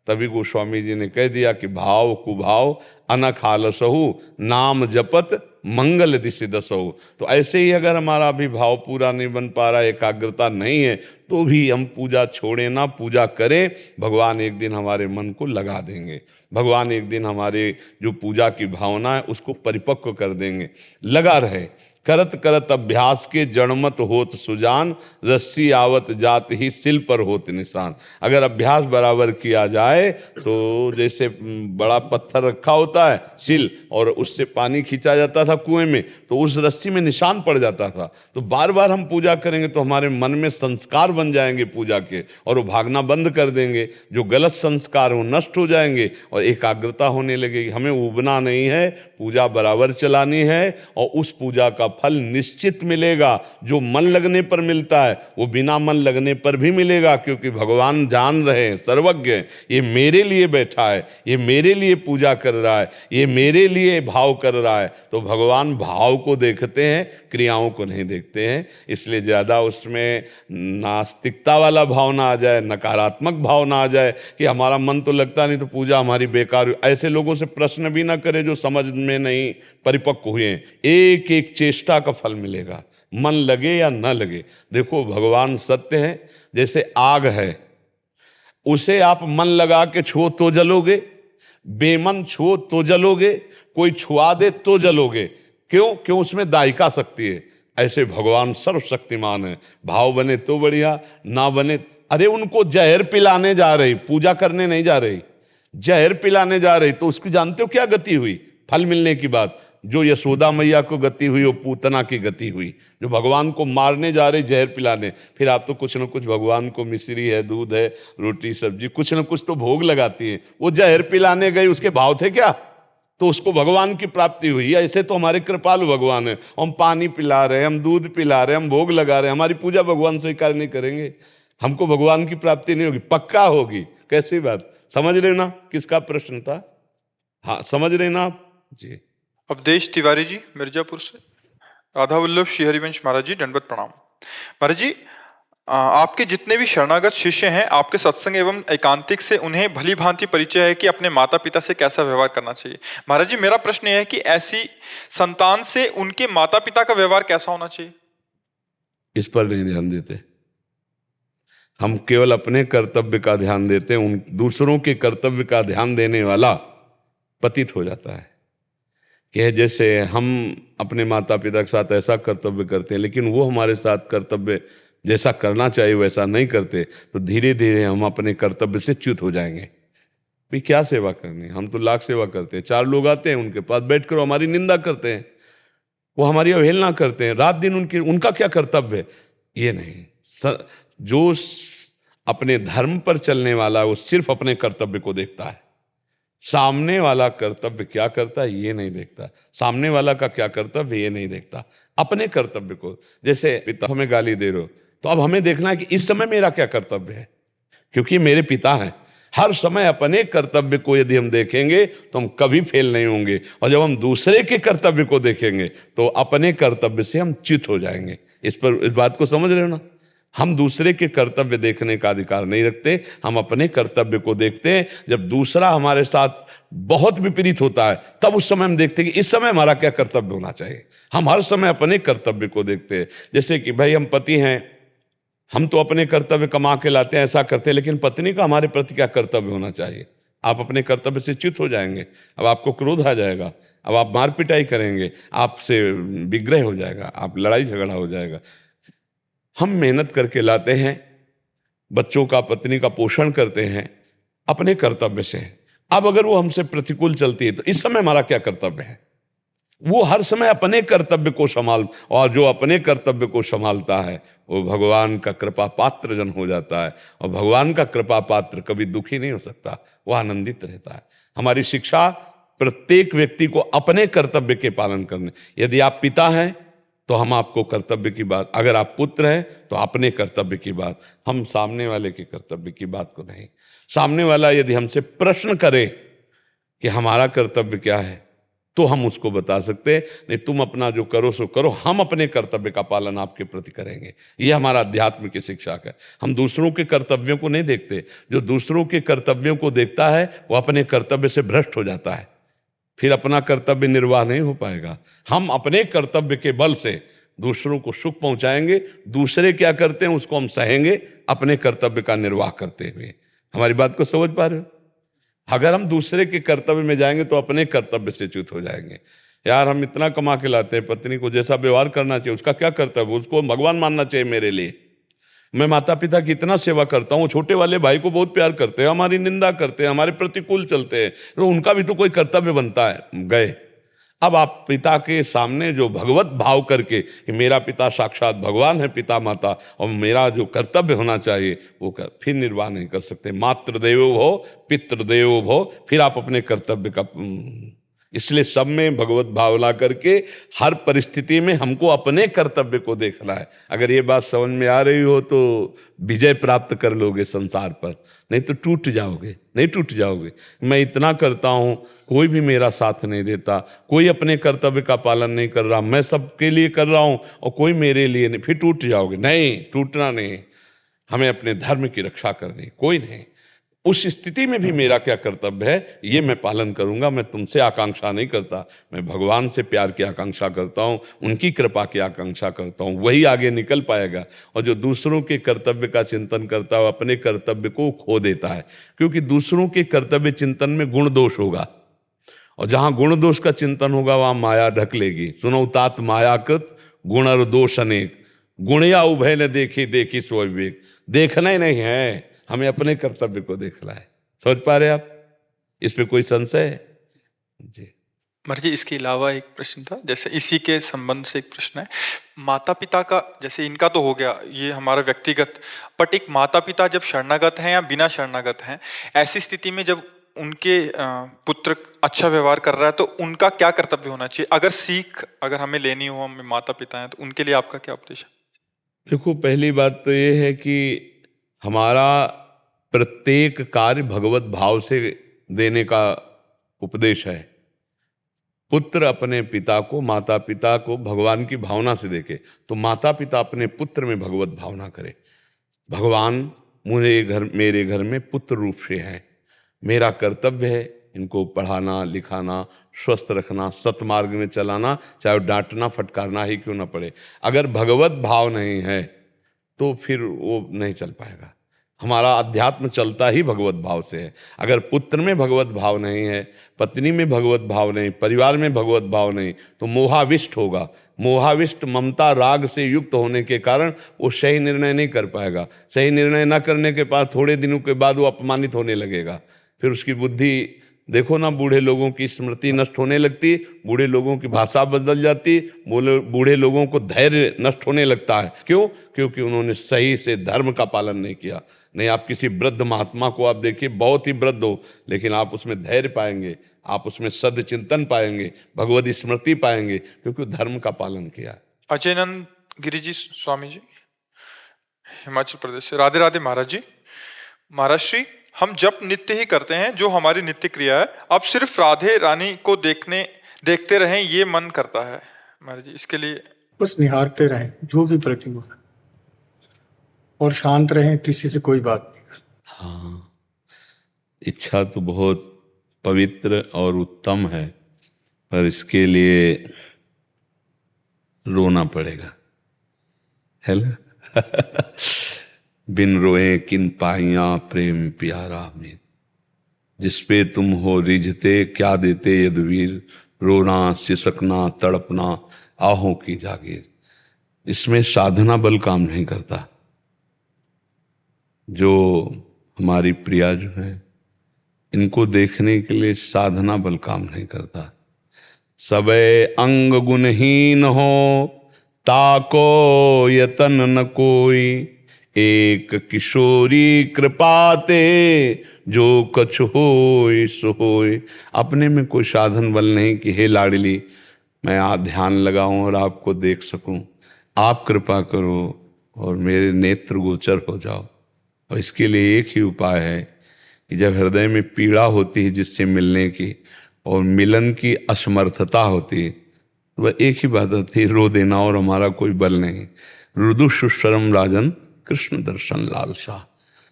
तभी गोस्वामी जी ने कह दिया कि भाव कुभाव अनख आलसहु नाम जपत मंगल दिशि दसो। तो ऐसे ही अगर हमारा अभी भाव पूरा नहीं बन पा रहा, एकाग्रता नहीं है, तो भी हम पूजा छोड़े ना, पूजा करें। भगवान एक दिन हमारे मन को लगा देंगे, भगवान एक दिन हमारे जो पूजा की भावना है उसको परिपक्व कर देंगे। लगा रहे, करत करत अभ्यास के जड़मत होत सुजान, रस्सी आवत जात ही सिल पर होत निशान। अगर अभ्यास बराबर किया जाए तो जैसे बड़ा पत्थर रखा होता है सिल, और उससे पानी खींचा जाता था कुएं में, तो उस रस्सी में निशान पड़ जाता था। तो बार बार हम पूजा करेंगे तो हमारे मन में संस्कार बन जाएंगे पूजा के, और वो भागना बंद कर देंगे। जो गलत संस्कार वो नष्ट हो जाएंगे और एकाग्रता होने लगेगी। हमें उबना नहीं है, पूजा बराबर चलानी है, और उस पूजा का फल निश्चित मिलेगा। जो मन लगने पर मिलता है वो बिना मन लगने पर भी मिलेगा, क्योंकि भगवान जान रहे हैं, सर्वज्ञ हैं, ये मेरे लिए बैठा है, ये मेरे लिए पूजा कर रहा है, ये मेरे लिए भाव कर रहा है। तो भगवान भाव को देखते हैं, क्रियाओं को नहीं देखते हैं। इसलिए ज़्यादा उसमें नास्तिकता वाला भाव ना आ जाए, नकारात्मक भाव ना आ जाए कि हमारा मन तो लगता नहीं तो पूजा हमारी बेकार हुई। ऐसे लोगों से प्रश्न भी ना करें जो समझ में नहीं परिपक्व हुए हैं। एक एक चेष्टा का फल मिलेगा, मन लगे या न लगे। देखो भगवान सत्य है, जैसे आग है, उसे आप मन लगा के छुओ तो जलोगे, बेमन छुओ तो जलोगे, कोई छुआ दे तो जलोगे। क्यों? उसमें दायिका शक्ति है। ऐसे भगवान सर्वशक्तिमान है। भाव बने तो बढ़िया, ना बने, अरे उनको जहर पिलाने जा रही, पूजा करने नहीं जा रही, जहर पिलाने जा रही। तो उसकी जानते हो क्या गति हुई फल मिलने की बात? जो यशोदा मैया को गति हुई वो पूतना की गति हुई, जो भगवान को मारने जा रहे जहर पिलाने। फिर आप तो कुछ न कुछ भगवान को मिश्री है, दूध है, रोटी सब्जी, कुछ न कुछ तो भोग लगाती है। वो जहर पिलाने गई, उसके भाव थे क्या? तो उसको भगवान की प्राप्ति हुई। ऐसे तो हमारे कृपालु भगवान है, हम पानी पिला रहे, हम दूध पिला रहे, हम भोग लगा रहे, हमारी पूजा भगवान स्वीकार नहीं करेंगे, हमको भगवान की प्राप्ति नहीं होगी। पक्का होगी। कैसी बात, समझ रहे ना किसका प्रश्न था? हाँ समझ रहे ना आप जी। अवधेश तिवारी जी मिर्जापुर से। राधा वल्लभ श्री हरिवंश महाराज जी, दंडवत प्रणाम। महाराज जी, आपके जितने भी शरणागत शिष्य हैं, आपके सत्संग एवं एकांतिक से उन्हें भली भांति परिचय है कि अपने माता पिता से कैसा व्यवहार करना चाहिए। महाराज जी, मेरा प्रश्न यह है कि ऐसी संतान से उनके माता पिता का व्यवहार कैसा होना चाहिए? इस पर नहीं ध्यान देते हम, केवल अपने कर्तव्य का ध्यान देते हैं। उन दूसरों के कर्तव्य का ध्यान देने वाला पतित हो जाता है। कि जैसे हम अपने माता पिता के साथ ऐसा कर्तव्य करते हैं, लेकिन वो हमारे साथ कर्तव्य जैसा करना चाहिए वैसा नहीं करते, तो धीरे धीरे हम अपने कर्तव्य से च्युत हो जाएंगे। भाई क्या सेवा करनी, हम तो लाख सेवा करते हैं। 4 लोग आते हैं, उनके पास बैठकर हमारी निंदा करते हैं, वो हमारी अवहेलना करते हैं, रात दिन उनका क्या कर्तव्य है? ये नहीं। जो अपने धर्म पर चलने वाला है वो सिर्फ अपने कर्तव्य को देखता है। सामने वाला कर्तव्य क्या करता है ये नहीं देखता, सामने वाला का क्या कर्तव्य ये नहीं देखता, अपने कर्तव्य को। जैसे पिता हमें गाली दे रहे हो, तो अब हमें देखना है कि इस समय मेरा क्या कर्तव्य है, क्योंकि मेरे पिता हैं। हर समय अपने कर्तव्य को यदि हम देखेंगे तो हम कभी फेल नहीं होंगे, और जब हम दूसरे के कर्तव्य को देखेंगे तो अपने कर्तव्य से हम च्युत हो जाएंगे। इस बात को समझ रहे हो ना? हम दूसरे के कर्तव्य देखने का अधिकार नहीं रखते, हम अपने कर्तव्य को देखते हैं। जब दूसरा हमारे साथ बहुत विपरीत होता है तब उस समय हम देखते हैं कि इस समय हमारा क्या कर्तव्य होना चाहिए। हम हर समय अपने कर्तव्य को देखते हैं। जैसे कि भाई हम पति हैं, हम तो अपने कर्तव्य कमा के लाते हैं, ऐसा करते हैं, लेकिन पत्नी का हमारे प्रति क्या कर्तव्य होना चाहिए? आप अपने कर्तव्य से च्युत हो जाएंगे। अब आपको क्रोध आ जाएगा, अब आप मार पिटाई करेंगे, आपसे विग्रह हो जाएगा, आप लड़ाई झगड़ा हो जाएगा। हम मेहनत करके लाते हैं, बच्चों का पत्नी का पोषण करते हैं अपने कर्तव्य से। अब अगर वो हमसे प्रतिकूल चलती है तो इस समय हमारा क्या कर्तव्य है? वो हर समय अपने कर्तव्य को और जो अपने कर्तव्य को संभालता है वो भगवान का कृपा पात्र जन हो जाता है। और भगवान का कृपा पात्र कभी दुखी नहीं हो सकता, वो आनंदित रहता है। हमारी शिक्षा प्रत्येक व्यक्ति को अपने कर्तव्य के पालन करने। यदि आप पिता हैं तो हम आपको कर्तव्य की बात, अगर आप पुत्र हैं तो अपने कर्तव्य की बात, हम सामने वाले के कर्तव्य की बात को नहीं। सामने वाला यदि हमसे प्रश्न करे कि हमारा कर्तव्य क्या है तो हम उसको बता सकते हैं, नहीं तुम अपना जो करो सो करो, हम अपने कर्तव्य का पालन आपके प्रति करेंगे। ये हमारा अध्यात्म की शिक्षा है। हम दूसरों के कर्तव्यों को नहीं देखते। जो दूसरों के कर्तव्यों को देखता है वो अपने कर्तव्य से भ्रष्ट हो जाता है। फिर अपना कर्तव्य निर्वाह नहीं हो पाएगा। हम अपने कर्तव्य के बल से दूसरों को सुख पहुंचाएंगे, दूसरे क्या करते हैं उसको हम सहेंगे अपने कर्तव्य का निर्वाह करते हुए। हमारी बात को समझ पा रहे हो? अगर हम दूसरे के कर्तव्य में जाएंगे तो अपने कर्तव्य से च्युत हो जाएंगे। यार हम इतना कमा के लाते हैं, पत्नी को जैसा व्यवहार करना चाहिए उसका क्या कर्तव्य, उसको भगवान मानना चाहिए मेरे लिए। मैं माता पिता की इतना सेवा करता हूँ, छोटे वाले भाई को बहुत प्यार करते हैं, हमारी निंदा करते हैं, हमारे प्रतिकूल चलते हैं, तो उनका भी तो कोई कर्तव्य बनता है। गए अब आप पिता के सामने जो भगवत भाव करके कि मेरा पिता साक्षात भगवान है, पिता माता, और मेरा जो कर्तव्य होना चाहिए वो फिर निर्वाह नहीं कर सकते। मातृदेवो भव पितृदेवो भव, फिर आप अपने कर्तव्य का इसलिए सब में भगवत भाव ला करके हर परिस्थिति में हमको अपने कर्तव्य को देखना है। अगर ये बात समझ में आ रही हो तो विजय प्राप्त कर लोगे संसार पर, नहीं तो टूट जाओगे, नहीं टूट जाओगे। मैं इतना करता हूँ, कोई भी मेरा साथ नहीं देता, कोई अपने कर्तव्य का पालन नहीं कर रहा, मैं सबके लिए कर रहा हूँ और कोई मेरे लिए नहीं, फिर टूट जाओगे। नहीं, टूटना नहीं, हमें अपने धर्म की रक्षा करनी, कोई नहीं। उस स्थिति में भी मेरा क्या कर्तव्य है ये मैं पालन करूंगा। मैं तुमसे आकांक्षा नहीं करता, मैं भगवान से प्यार की आकांक्षा करता हूँ, उनकी कृपा की आकांक्षा करता हूँ, वही आगे निकल पाएगा। और जो दूसरों के कर्तव्य का चिंतन करता है अपने कर्तव्य को खो देता है, क्योंकि दूसरों के कर्तव्य चिंतन में गुण दोष होगा, और जहां गुण दोष का चिंतन होगा वहां माया ढक लेगी। सुनो तात मायाकृत गुण और दोष अनेक, गुणया उभय न देखी देखी सो विवेक। देखना ही नहीं है, हमें अपने कर्तव्य को देखना है। समझ पा रहे आप? इस पे कोई संशय है जी? महाराज जी इसके अलावा एक प्रश्न था, जैसे इसी के संबंध से एक प्रश्न है, माता पिता का, जैसे इनका तो हो गया ये हमारा व्यक्तिगत, बट एक माता पिता जब शरणागत हैं या बिना शरणागत हैं, ऐसी स्थिति में जब उनके पुत्र अच्छा व्यवहार कर रहा है तो उनका क्या कर्तव्य होना चाहिए? अगर सीख अगर हमें लेनी हो, हम माता पिता हैं, तो उनके लिए आपका क्या उपदेश है? देखो, पहली बात तो ये है कि हमारा प्रत्येक कार्य भगवत भाव से देने का उपदेश है। पुत्र अपने पिता को, माता पिता को भगवान की भावना से देखे, तो माता पिता अपने पुत्र में भगवत भावना करे। भगवान मेरे घर में पुत्र रूप से हैं, मेरा कर्तव्य है इनको पढ़ाना लिखाना, स्वस्थ रखना, सतमार्ग में चलाना, चाहे डांटना फटकारना ही क्यों ना पड़े। अगर भगवत भाव नहीं है तो फिर वो नहीं चल पाएगा। हमारा अध्यात्म चलता ही भगवत भाव से है। अगर पुत्र में भगवत भाव नहीं है, पत्नी में भगवत भाव नहीं, परिवार में भगवत भाव नहीं, तो मोहाविष्ट होगा। मोहाविष्ट ममता राग से युक्त होने के कारण वो सही निर्णय नहीं कर पाएगा। सही निर्णय न करने के बाद थोड़े दिनों के बाद वो अपमानित होने लगेगा। फिर उसकी बुद्धि देखो ना, बूढ़े लोगों की स्मृति नष्ट होने लगती, बूढ़े लोगों की भाषा बदल जाती, बूढ़े लोगों को धैर्य नष्ट होने लगता है। क्यों? क्योंकि उन्होंने सही से धर्म का पालन नहीं किया। नहीं, आप किसी वृद्ध महात्मा को आप देखिए, बहुत ही वृद्ध हो, लेकिन आप उसमें धैर्य पाएंगे, आप उसमें सद्चिंतन पाएंगे, भगवत स्मृति पाएंगे, क्योंकि धर्म का पालन किया। अजयनंद गिरी जी स्वामी जी, हिमाचल प्रदेश से। राधे राधे महाराज जी। महाराज श्री, हम जप नित्य ही करते हैं, जो हमारी नित्य क्रिया है। अब सिर्फ राधे रानी को देखते रहें ये मन करता है महाराज जी, इसके लिए? बस निहारते रहें जो भी प्रतिमा है, और शांत रहें, किसी से कोई बात नहीं करें। हाँ, इच्छा तो बहुत पवित्र और उत्तम है, पर इसके लिए रोना पड़ेगा, है ना? बिन रोए किन पाइया प्रेम प्यारा में, जिसपे तुम हो रिझते क्या देते यदुवीर, रोना सिसकना तड़पना आहों की जागीर। इसमें साधना बल काम नहीं करता। जो हमारी प्रिया जो है, इनको देखने के लिए साधना बल काम नहीं करता। सबे अंग गुणहीन हो ताको यतन न कोई, एक किशोरी कृपाते जो कछ होय सो होय। अपने में कोई साधन बल नहीं कि हे लाडली मैं आज ध्यान लगाऊं और आपको देख सकूं, आप कृपा करो और मेरे नेत्र गोचर हो जाओ। और इसके लिए एक ही उपाय है कि जब हृदय में पीड़ा होती है जिससे मिलने की, और मिलन की असमर्थता होती है, वह एक ही बात होती है, रो देना, और हमारा कोई बल नहीं। रुदु सुशरम राजन कृष्ण दर्शन लालसा।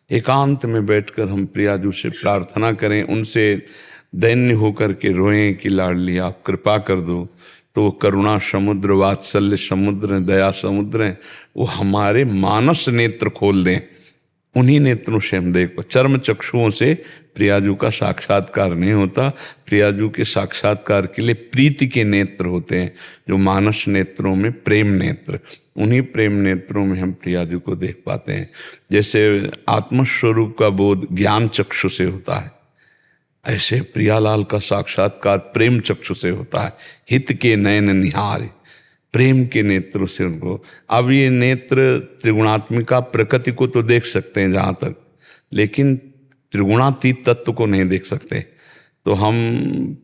एकांत में बैठकर हम प्रियाजू से प्रार्थना करें, उनसे दैन्य होकर के रोएं कि लाडली आप कृपा कर दो, तो वो करुणा समुद्र, वात्सल्य समुद्र, दया समुद्र हैं, वो हमारे मानस नेत्र खोल दें। उन्हीं नेत्रों से हम देख पाए। चर्म चक्षुओं से प्रियाजू का साक्षात्कार नहीं होता। प्रियाजू के साक्षात्कार के लिए प्रीति के नेत्र होते हैं, जो मानस नेत्रों में प्रेम नेत्र, उन्हीं प्रेम नेत्रों में हम प्रियाजू को देख पाते हैं। जैसे आत्मस्वरूप का बोध ज्ञान चक्षु से होता है, ऐसे प्रियालाल का साक्षात्कार प्रेम चक्षु से होता है। हित के नयन निहार, प्रेम के नेत्रों से उनको। अब ये नेत्र त्रिगुणात्मिका प्रकृति को तो देख सकते हैं जहाँ तक, लेकिन त्रिगुणातीत तत्व को नहीं देख सकते। तो हम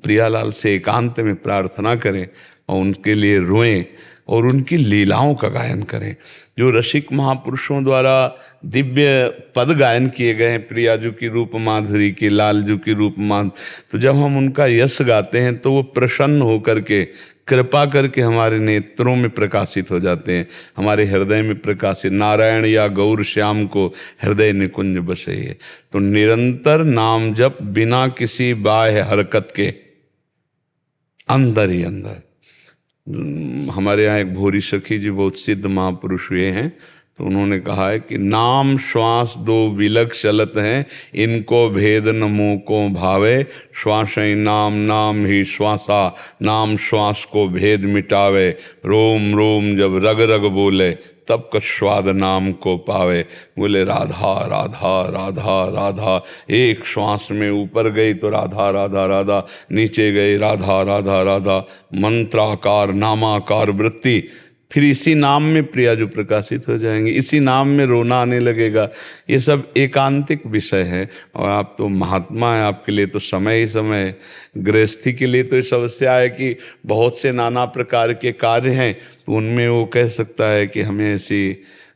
प्रियालाल से एकांत में प्रार्थना करें और उनके लिए रोएं और उनकी लीलाओं का गायन करें। जो रसिक महापुरुषों द्वारा दिव्य पद गायन किए गए हैं प्रियाजू की रूप माधुरी की, लालजू की रूप माधुरी, तो जब हम उनका यश गाते हैं तो वो प्रसन्न होकर के कृपा करके हमारे नेत्रों में प्रकाशित हो जाते हैं, हमारे हृदय में प्रकाशित। नारायण या गौर श्याम को हृदय निकुंज बसे। तो निरंतर नाम जप बिना किसी बाह्य हरकत के, अंदर ही अंदर। हमारे यहाँ एक भोरी सखी जी बहुत सिद्ध महापुरुष हुए हैं, तो उन्होंने कहा है कि नाम श्वास दो विलक चलत हैं, इनको भेद न मुँह को भावे, श्वास ही नाम नाम ही श्वासा, नाम श्वास को भेद मिटावे, रोम रोम जब रग रग बोले, तब का स्वाद नाम को पावे। बोले राधा राधा राधा राधा, एक श्वास में ऊपर गई तो राधा राधा राधा, नीचे गई राधा राधा राधा, मंत्राकार नामाकार वृत्ति। फिर इसी नाम में प्रियाजू प्रकाशित हो जाएंगे, इसी नाम में रोना आने लगेगा। ये सब एकांतिक विषय है। और आप तो महात्मा हैं, आपके लिए तो समय ही समय है। गृहस्थी के लिए तो ये समस्या है कि बहुत से नाना प्रकार के कार्य हैं, तो उनमें वो कह सकता है कि हमें ऐसी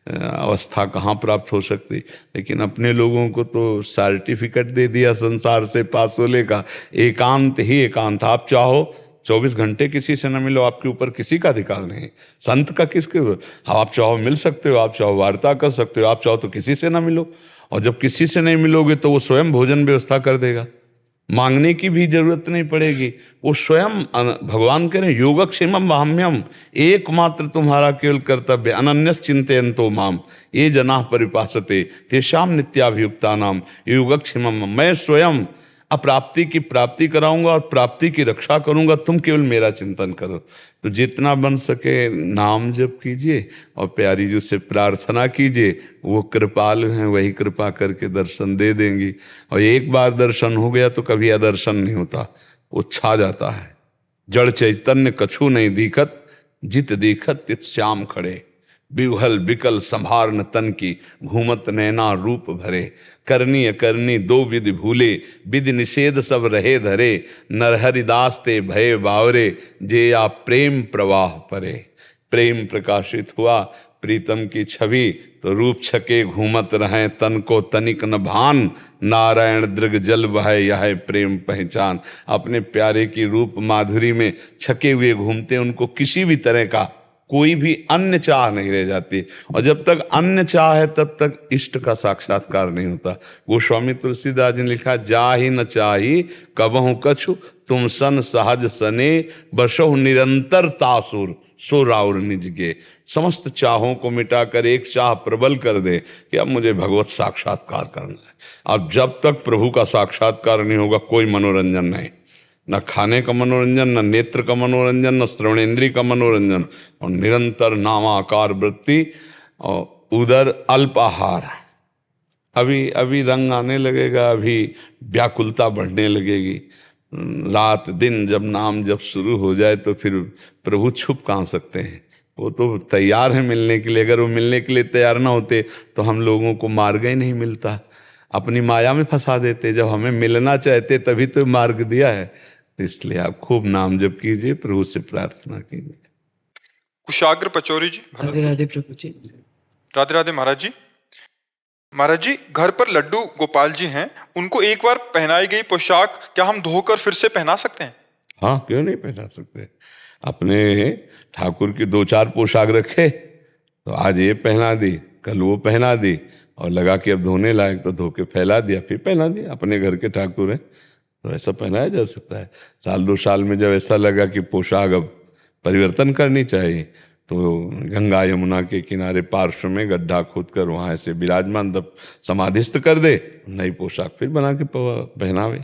अवस्था कहाँ प्राप्त हो सकती। लेकिन अपने लोगों को तो सर्टिफिकेट दे दिया संसार से पास होने का, एकांत ही एकांत। आप चाहो 24 घंटे किसी से न मिलो, आपके ऊपर किसी का अधिकार नहीं। संत का किसके, आप चाहो मिल सकते हो, आप चाहो वार्ता कर सकते हो, आप चाहो तो किसी से ना मिलो। और जब किसी से नहीं मिलोगे तो वो स्वयं भोजन व्यवस्था कर देगा, मांगने की भी जरूरत नहीं पड़ेगी। वो स्वयं, भगवान कह रहे हैं योगक्षेमम वाम्यम, एकमात्र तुम्हारा केवल कर्तव्य, अनन्यस चिंतयन्तो माम ये जनाः परिपासते तेषाम नित्याभियुक्ता नाम योगक्षेमम। मैं स्वयं अप्राप्ति की प्राप्ति कराऊंगा और प्राप्ति की रक्षा करूंगा, तुम केवल मेरा चिंतन करो। तो जितना बन सके नाम जप कीजिए और प्यारी जी से प्रार्थना कीजिए, वो कृपालु हैं, वही कृपा करके दर्शन दे देंगी। और एक बार दर्शन हो गया तो कभी अदर्शन नहीं होता, वो छा जाता है। जड़ चैतन्य कछु नहीं दिखत, जित दिखत तित श्याम खड़े, बिवहल बिकल संभार न तन की, घूमत नैना रूप भरे, करनी अकरनी दो विधि भूले, विधि निषेध सब रहे धरे, नरहरिदास ते भय बावरे, जे या प्रेम प्रवाह परे। प्रेम प्रकाशित हुआ, प्रीतम की छवि, तो रूप छके घूमत रहें, तन को तनिक न भान, नारायण दृग जल बहे यह प्रेम पहचान। अपने प्यारे की रूप माधुरी में छके हुए घूमते, उनको किसी भी तरह का कोई भी अन्य चाह नहीं रह जाती। और जब तक अन्य चाह है तब तक इष्ट का साक्षात्कार नहीं होता। गोस्वामी तुलसीदास जी ने लिखा, जा ही न चाही कबहु कछु, तुम सन सहज सने, बसहु निरंतर तासुर, सो राउर निज गे। समस्त चाहों को मिटाकर एक चाह प्रबल कर दे कि अब मुझे भगवत साक्षात्कार करना है। अब जब तक प्रभु का साक्षात्कार नहीं होगा कोई मनोरंजन नहीं, न खाने का मनोरंजन, न नेत्र का मनोरंजन, न श्रवणेन्द्रिय का मनोरंजन, और निरंतर नामाकार वृत्ति और उदर अल्पाहार। अभी अभी रंग आने लगेगा, अभी व्याकुलता बढ़ने लगेगी। रात दिन जब नाम जब शुरू हो जाए तो फिर प्रभु छुप कहाँ सकते हैं, वो तो तैयार है मिलने के लिए। अगर वो मिलने के लिए तैयार ना होते तो हम लोगों को मार्ग ही नहीं मिलता, अपनी माया में फंसा देते। जब हमें मिलना चाहते तभी तो मार्ग दिया है। इसलिए आप खूब नाम जप कीजिए, प्रभु से प्रार्थना कीजिए। कुशाग्र पचौरी जी। राधे राधे प्रभु जी। राधे राधे महाराज जी। महाराज जी, घर पर लड्डू गोपाल जी हैं, उनको एक बार पहनाई गई पोशाक क्या हम धोकर फिर से पहना सकते हैं? हाँ, क्यों नहीं पहना सकते। अपने ठाकुर की 2-4 पोशाक रखे, तो आज ये पहना दी, कल वो पहना दी, और लगा कि अब धोने लायक तो धो के फैला दिया, फिर पहना दिया। अपने घर के ठाकुर हैं, तो ऐसा पहनाया जा सकता है। साल 2 साल में जब ऐसा लगा कि पोशाक अब परिवर्तन करनी चाहिए, तो गंगा यमुना के किनारे पार्श्व में गड्ढा खोद कर वहाँ ऐसे विराजमान तब समाधिस्थ कर दे, नई पोशाक फिर बना के पहनावे।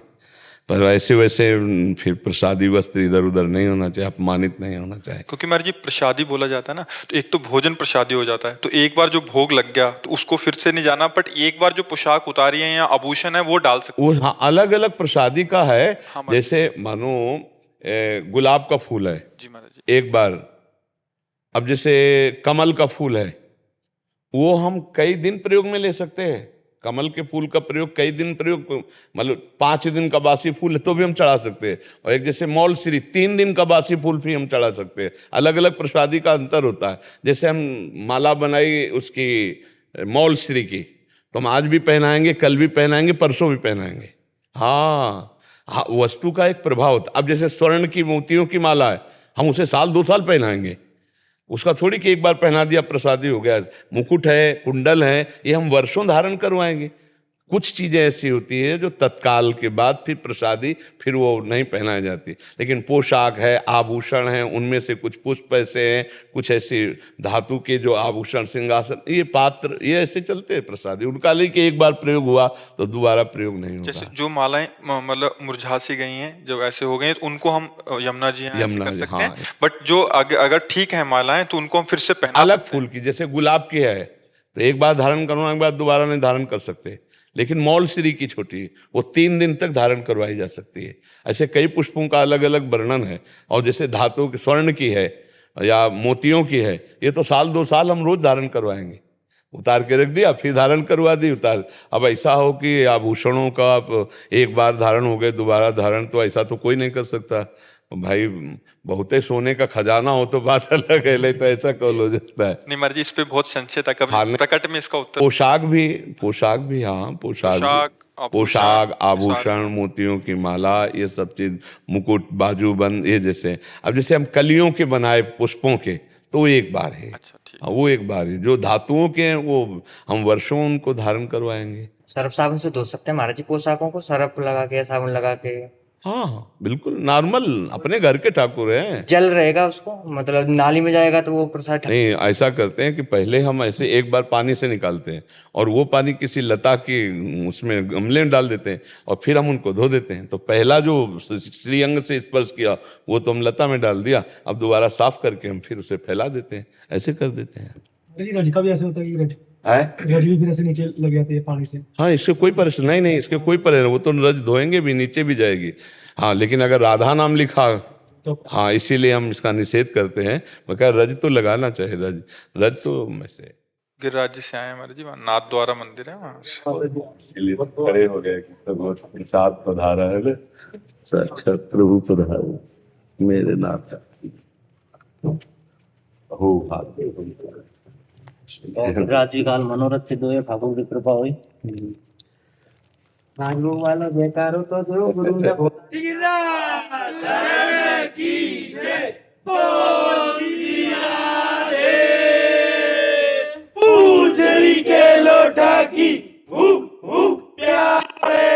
पर ऐसे वैसे फिर प्रसादी वस्त्र इधर उधर नहीं होना चाहिए, अपमानित नहीं होना चाहिए। क्योंकि महाराज जी प्रसादी बोला जाता है ना, तो एक तो भोजन प्रसादी हो जाता है, तो एक बार जो भोग लग गया तो उसको फिर से नहीं जाना, बट एक बार जो पोशाक उतारी है या आभूषण है वो डाल सकते। वो हाँ, अलग अलग प्रसादी का है। हाँ, जैसे मानो गुलाब का फूल है, जी महाराज जी, एक बार। अब जैसे कमल का फूल है, वो हम कई दिन प्रयोग में ले सकते हैं। कमल के फूल का प्रयोग कई दिन प्रयोग, मतलब 5 दिन का बासी फूल है तो भी हम चढ़ा सकते हैं। और एक जैसे मौल श्री 3 दिन का बासी फूल भी हम चढ़ा सकते हैं। अलग अलग प्रसादी का अंतर होता है। जैसे हम माला बनाई उसकी मौल श्री की, तो हम आज भी पहनाएंगे, कल भी पहनाएंगे, परसों भी पहनाएंगे। हाँ, वस्तु का एक प्रभाव होता है। अब जैसे स्वर्ण की मोतियों की माला है, हम उसे साल 2 साल पहनाएंगे, उसका थोड़ी कि एक बार पहना दिया प्रसादी हो गया। मुकुट है, कुंडल है, ये हम वर्षों धारण करवाएंगे। कुछ चीजें ऐसी होती है जो तत्काल के बाद फिर प्रसादी फिर वो नहीं पहनाई जाती। लेकिन पोशाक है, आभूषण है, उनमें से कुछ पुष्प ऐसे हैं, कुछ ऐसे धातु के जो आभूषण, सिंहासन, ये पात्र, ये ऐसे चलते हैं प्रसादी। उनका लेके एक बार प्रयोग हुआ तो दोबारा प्रयोग नहीं होता। जैसे जो मालाएं मतलब मुरझा सी गई हैं, जो ऐसे हो गई हैं, तो उनको हम यमुना जी हैं ऐसे कर सकते हैं। बट जो अगर ठीक है मालाएं, तो उनको हम फिर से पहना अलग फूल की, जैसे गुलाब की है तो एक बार धारण करवाने के बाद दोबारा नहीं धारण कर सकते। लेकिन मौल श्री की छोटी, वो 3 दिन तक धारण करवाई जा सकती है। ऐसे कई पुष्पों का अलग अलग वर्णन है। और जैसे धातु के, स्वर्ण की है या मोतियों की है, ये तो साल 2 साल हम रोज धारण करवाएंगे। उतार के रख दिया, फिर धारण करवा दी, उतार। अब ऐसा हो कि आभूषणों का आप एक बार धारण हो गए, दोबारा धारण, तो ऐसा तो कोई नहीं कर सकता भाई। बहुते सोने का खजाना हो तो बात अलग है, तो ऐसा कौन हो जाता है। नहीं महाराज जी, इस पे बहुत संशय था, कभी प्रकट में इसका उत्तर। पोशाक भी हाँ, पोशाक, आभूषण, मोतियों की माला, ये सब चीज, मुकुट, बाजूबंद, ये जैसे। अब जैसे हम कलियों के बनाए पुष्पों के, तो वो एक बार है। अच्छा, ठीक। वो एक बार है। जो धातुओं के हैं वो हम वर्षों उनको धारण करवाएंगे। सर्फ साबुन से धो सकते हैं महाराज जी पोशाकों को, सर्फ लगा के, साबुन लगा के? हाँ, बिल्कुल नॉर्मल, अपने घर के ठाकुर हैं। जल रहेगा उसको, मतलब नाली में जाएगा तो वो प्रसाद नहीं, ऐसा करते हैं कि पहले हम ऐसे एक बार पानी से निकालते हैं और वो पानी किसी लता की उसमें गमले में डाल देते हैं और फिर हम उनको धो देते हैं। तो पहला जो श्रीअंग से स्पर्श किया वो तो हम लता में डाल दिया, अब दोबारा साफ करके हम फिर उसे फैला देते हैं, ऐसे कर देते हैं। रज का भी ऐसे होता है कि रज भी फिर ऐसे नीचे लग जाती है पानी से। हाँ, इसके कोई परेशानी नहीं, इसके कोई परेशानी, वो तो रज धोएंगे भी, नीचे भी जाएगी। हाँ, लेकिन अगर राधा नाम लिखा तो हाँ, इसीलिए हम इसका निषेध करते हैं। मगर रज तो लगाना चाहिए, रज तो वैसे। गिरिराज जी से आए हमारे जी, नाथ द्वारा मंदिर है वहाँ से। इसीलिए खड़े हो गए कि भगवत प्रसाद पधारा है ना, साक्षात प्रभु पधारा मेरे नाथ हो भाग्य। राजी काल मनोरथ सिद्ध हुए, ठाकुर की कृपा हुई। नागरू वाला जयकारो तो जो गुरु ने पूजड़ी के लोटा की भूख भूख प्यारे,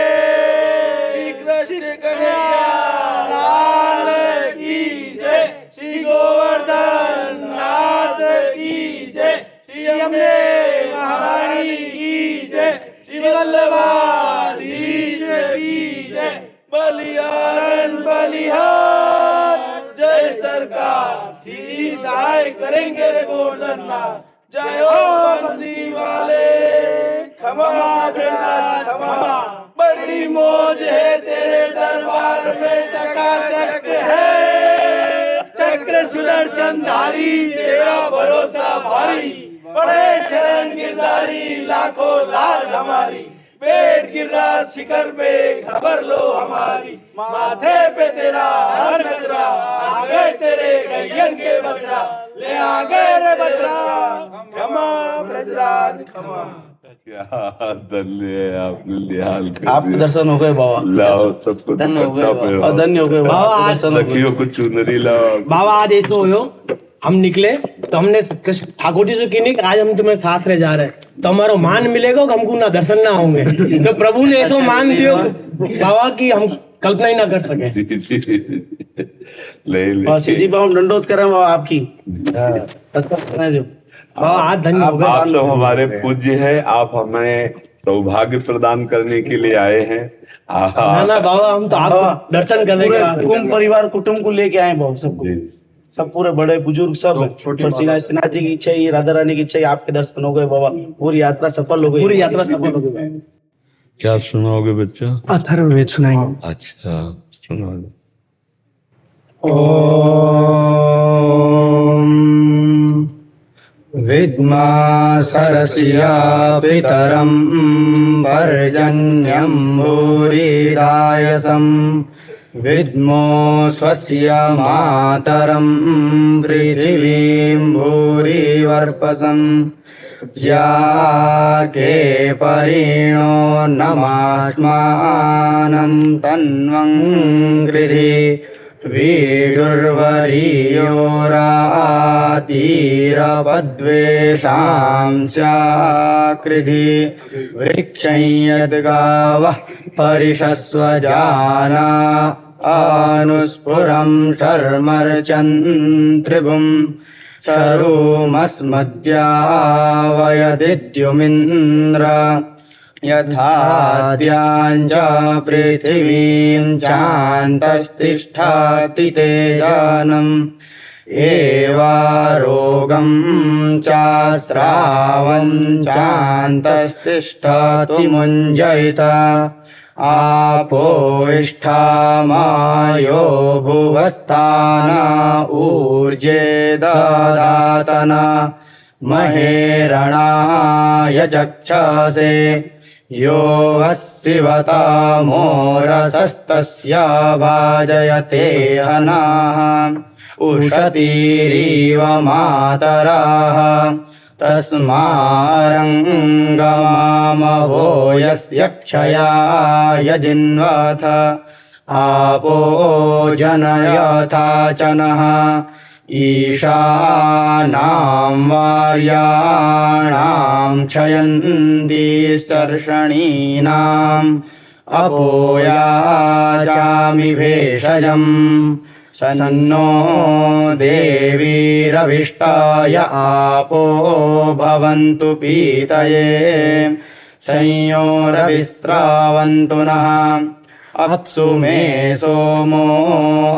श्री कृष्ण कन्हैया लाल की जय, श्री गोवर्धन नाथ की जय, श्री अम्बे महारानी की जय, श्री वल्लभाधीश की जय, बलिहारन बलिहार जय सरकार, सीधी सहाय करेंगे रे गोवर्धन नाथ। जय हो बंसी वाले खमा खमा, बड़ी मौज है तेरे दरबार में, चकाचक है चक्र सुदर्शन धारी, तेरा भरोसा भारी, बड़े शरण गिरधारी, लाखों लाज हमारी, पेट गिरा शिखर पे खबर लो हमारी, माथे पे तेरा हर नजरा, आ गए तेरे गैयन के बछड़ा, ले आ गए रे बछड़ा, खमा ब्रजराज खमा। क्या धन्य आपने निहाल कर आपके दिया। दर्शन हो गए बाबा, लाओ सबको धन्य हो गए दुपट्टा बाबा, पहनाओ। धन्य हो गए बाबा, आज सखियों को चुनरी लाओ। बाबा आज ऐसे हो, हम निकले तो हमने कृष्ण ठाकुर जी से की नहीं कि आज हम तुम्हें सासरे जा रहे हैं, तो हमारा मान मिलेगा कि हमको ना दर्शन ना होंगे। तो प्रभु ने ऐसा मान दियो बाबा कि हम कल्पना ही ना कर सके। जी जी ले और श्री जी बाबा हम दंडोत कर रहे हैं बाबा आपकी। जो बाबा आज धन्य हो गए। आप तो हमारे पूज्य है, आप हमें सौभाग्य प्रदान करने के लिए आए हैं। ना ना बाबा हम तो आप दर्शन करने के बाद कुटुंब परिवार कुटुंब को लेके आए बाबा सबको, सब पूरे बड़े बुजुर्ग सब। और श्रीनाथ जी की इच्छा है, राधा रानी की इच्छा है, आपके दर्शन हो गए बाबा, पूरी यात्रा सफल हो गई। पूरी यात्रा सफल हो गई। क्या सुनाओगे बच्चा? अथर्ववेद सुनाएंगे। अच्छा सुना दो। विद्मा सरस्या पितरं पर्जन्यं भूरिदायसं विद्मो स्वस्य मातरं पृथिवीं भूरिवर्पसं ज्याके परिणो नमास्मानं तन्वं गृधि वीडुर्वरीयोरातीरपद्वेषांस्याकृधि वृक्षं यद्गावः परिषस्वजाना अनुस्फुरं शर्मर्चन्त्रिभुं शरूमस्मद्यावयदिद्युमिन्द्र यथाद्याञ्च पृथिवीं चान्तस्तिष्ठति तेजानम् एवारोगं चास्रावं चान्तस्तिष्ठति मुञ्जयित आपो इष्ठामायो भुवस्ताना ऊर्जे ददातना महेरणाय चक्षसे यो वस्सिवतामोरसस्तस्य भाजयते हनाः उषतीरिव मातराः तस्मारङ्गमामवो यस्य क्षयाय जिन्वथ आपो जनयथा च नः ईशानां वार्याणां क्षयन्ति सर्षणीनाम् अपोयाचामि भेषजम् सन्नो देवीरविष्टाय आपो भवन्तु पीतये संयोरविस्रावन्तु नः अप्सु मे सोमो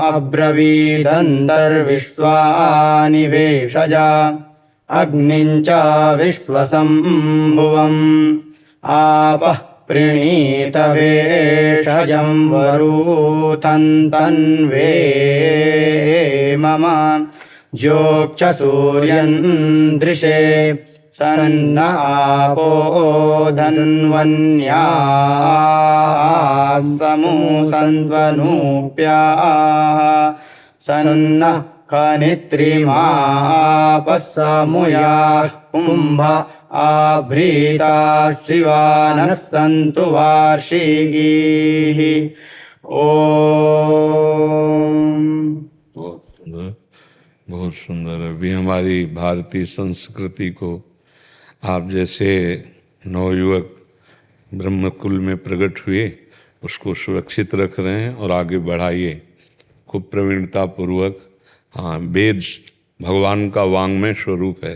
अब्रवीदन्तर्विश्वानि भेषजा अग्निं च विश्वसम्भुवम् आपः प्रणीत भेषजं वरूथन्तन्वे मम ज्योक्ष सूर्यं दृशे सन्न आपो धन्वन्यासमु सन्वनूप्याः सन्न खनित्रिमापस्समुयाः कुम्भ आभृता शिवानः सन्तु वार्षिकीः। ओम। बहुत सुंदर। अभी हमारी भारतीय संस्कृति को आप जैसे नवयुवक ब्रह्मकुल में प्रकट हुए उसको सुरक्षित रख रहे हैं और आगे बढ़ाइए खूब प्रवीणता पूर्वक। हाँ, वेद भगवान का वांग्मय स्वरूप है,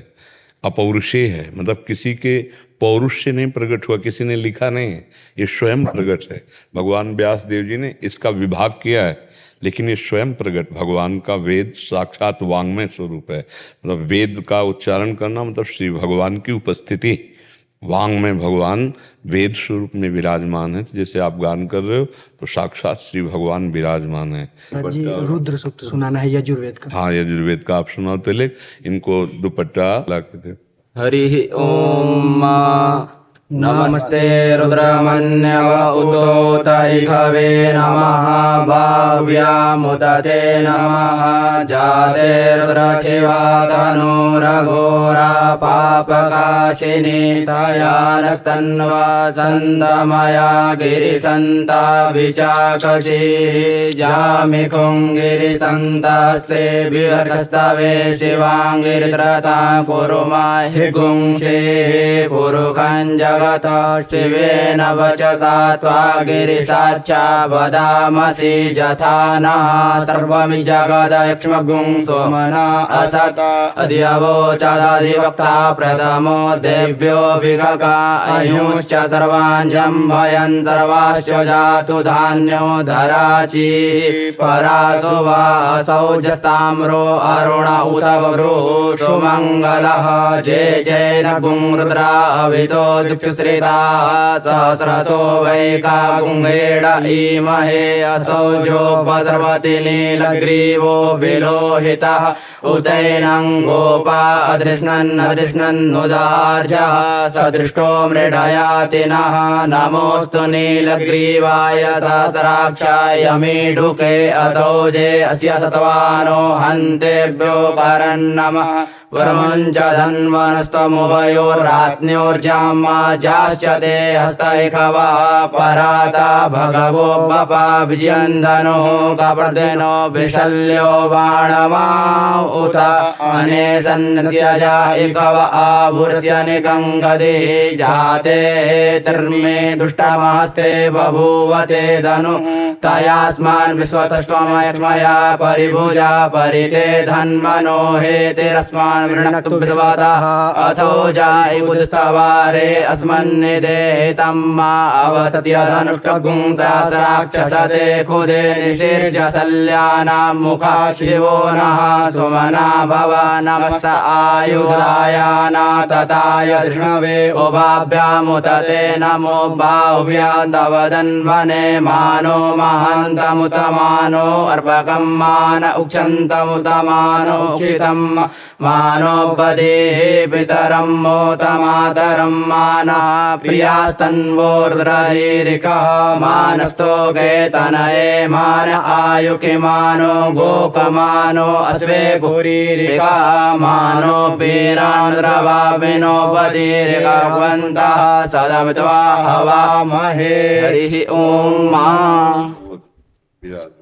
अपौरुषेय है, मतलब किसी के पौरुष से नहीं प्रकट हुआ, किसी ने लिखा नहीं है, ये स्वयं प्रकट है। भगवान व्यास देव जी ने इसका विभाग किया है, लेकिन ये स्वयं प्रकट भगवान का वेद साक्षात वांग्मय स्वरूप है। मतलब वेद का उच्चारण करना मतलब श्री भगवान की उपस्थिति, वांग में भगवान वेद स्वरूप में विराजमान है। तो जैसे आप गान कर रहे हो तो साक्षात श्री भगवान विराजमान है। जी रुद्र सूक्त सुनाना है यजुर्वेद का। हाँ, यजुर्वेद का आप सुनाओ। तिलक इनको दुपट्टा ला के दे। हरि ओम नमस्ते रुद्रमन्यव उतोत इखवे नमः भाव्यामुदते नमः जाते रुद्रशिवा तनूरघोरा पापकाशिनी तयानस्तन्वा सन्दमया गिरिसन्ता विचाकशी जामिखुङ्गिरिसन्तास्ते विवर्गस्तवे शिवाङ्गिरित्रता कुरुमा हि गुंसे पुरुखञ्ज जगत शिवेन वचसा त्वा गिरिशाच्चा वदामसि यथा नः सर्वमि जगदयक्ष्मगुं सोमना असत् अधिवोचदधिवक्ता प्रथमो देव्यो विगका अयुश्च सर्वाञ्जं भयन् सर्वाश्च जातु धान्यो धराची परासु वा असौजस्ताम्रो अरुण उत वृ सुमङ्गलः जे जैन गुं रुद्रा अवितो दिक्षुश्रिता सहस्रसो वैका गुङ्गेड ईमहे असौजो सर्वति नीलग्रीवो विलोहितः उदैनं गोपा अदृश्नन्नुदार्जः सदृष्टो मृडयाति नः नमोऽस्तु नीलग्रीवाय सहस्राक्षाय मीढुके अतौजे अस्य सत्वानो हन्तेभ्यो परन्नमः वरमञ्च धन्वनस्तमुभयोर्रात्न्योर्जामा जाश्च ते हस्तैखवा पराता भगवो बपा विजयन्धनो कपर्दिनो विशल्यो बाणमा उत अनेसन्नस्य जा इकव आभुरस्य निकङ्गदे जाते तिर्मे दुष्टमास्ते बभूवते धनु तयास्मान् विश्वतस्त्वमयक्ष्मया परिभुजा परिते धन्वनो हेतिरस्मान् वृणक्तु विश्वतः अथो जाय बुधस्तवारे अस्मन्निदेहितं मा अवतत्यधनुष्टगुं सहस्राक्षसते खुदे निषिर्जसल्यानां मुखा शिवो नः सुमना भव नमस्त आयुधायाना तथाय धृष्णवे उभाभ्यामुतते नमो बाहुभ्यां तव धन्वने मानो महान्तमुतमानो अर्पकं मान उक्षन्तमुतमानो उक्षितं मानोपदेः पितरं मोतमातरं मानः प्रियास्तन्वोर्द्ररीरिकः मानस्तोकेतनये मान आयुकिमानो गोपमानो अश्वे पुरीरिकः मानो वीरान्द्रवाविनोपदीरिकवन्तः सदमित्वा हवामहे हरिः ॐ मा विराज।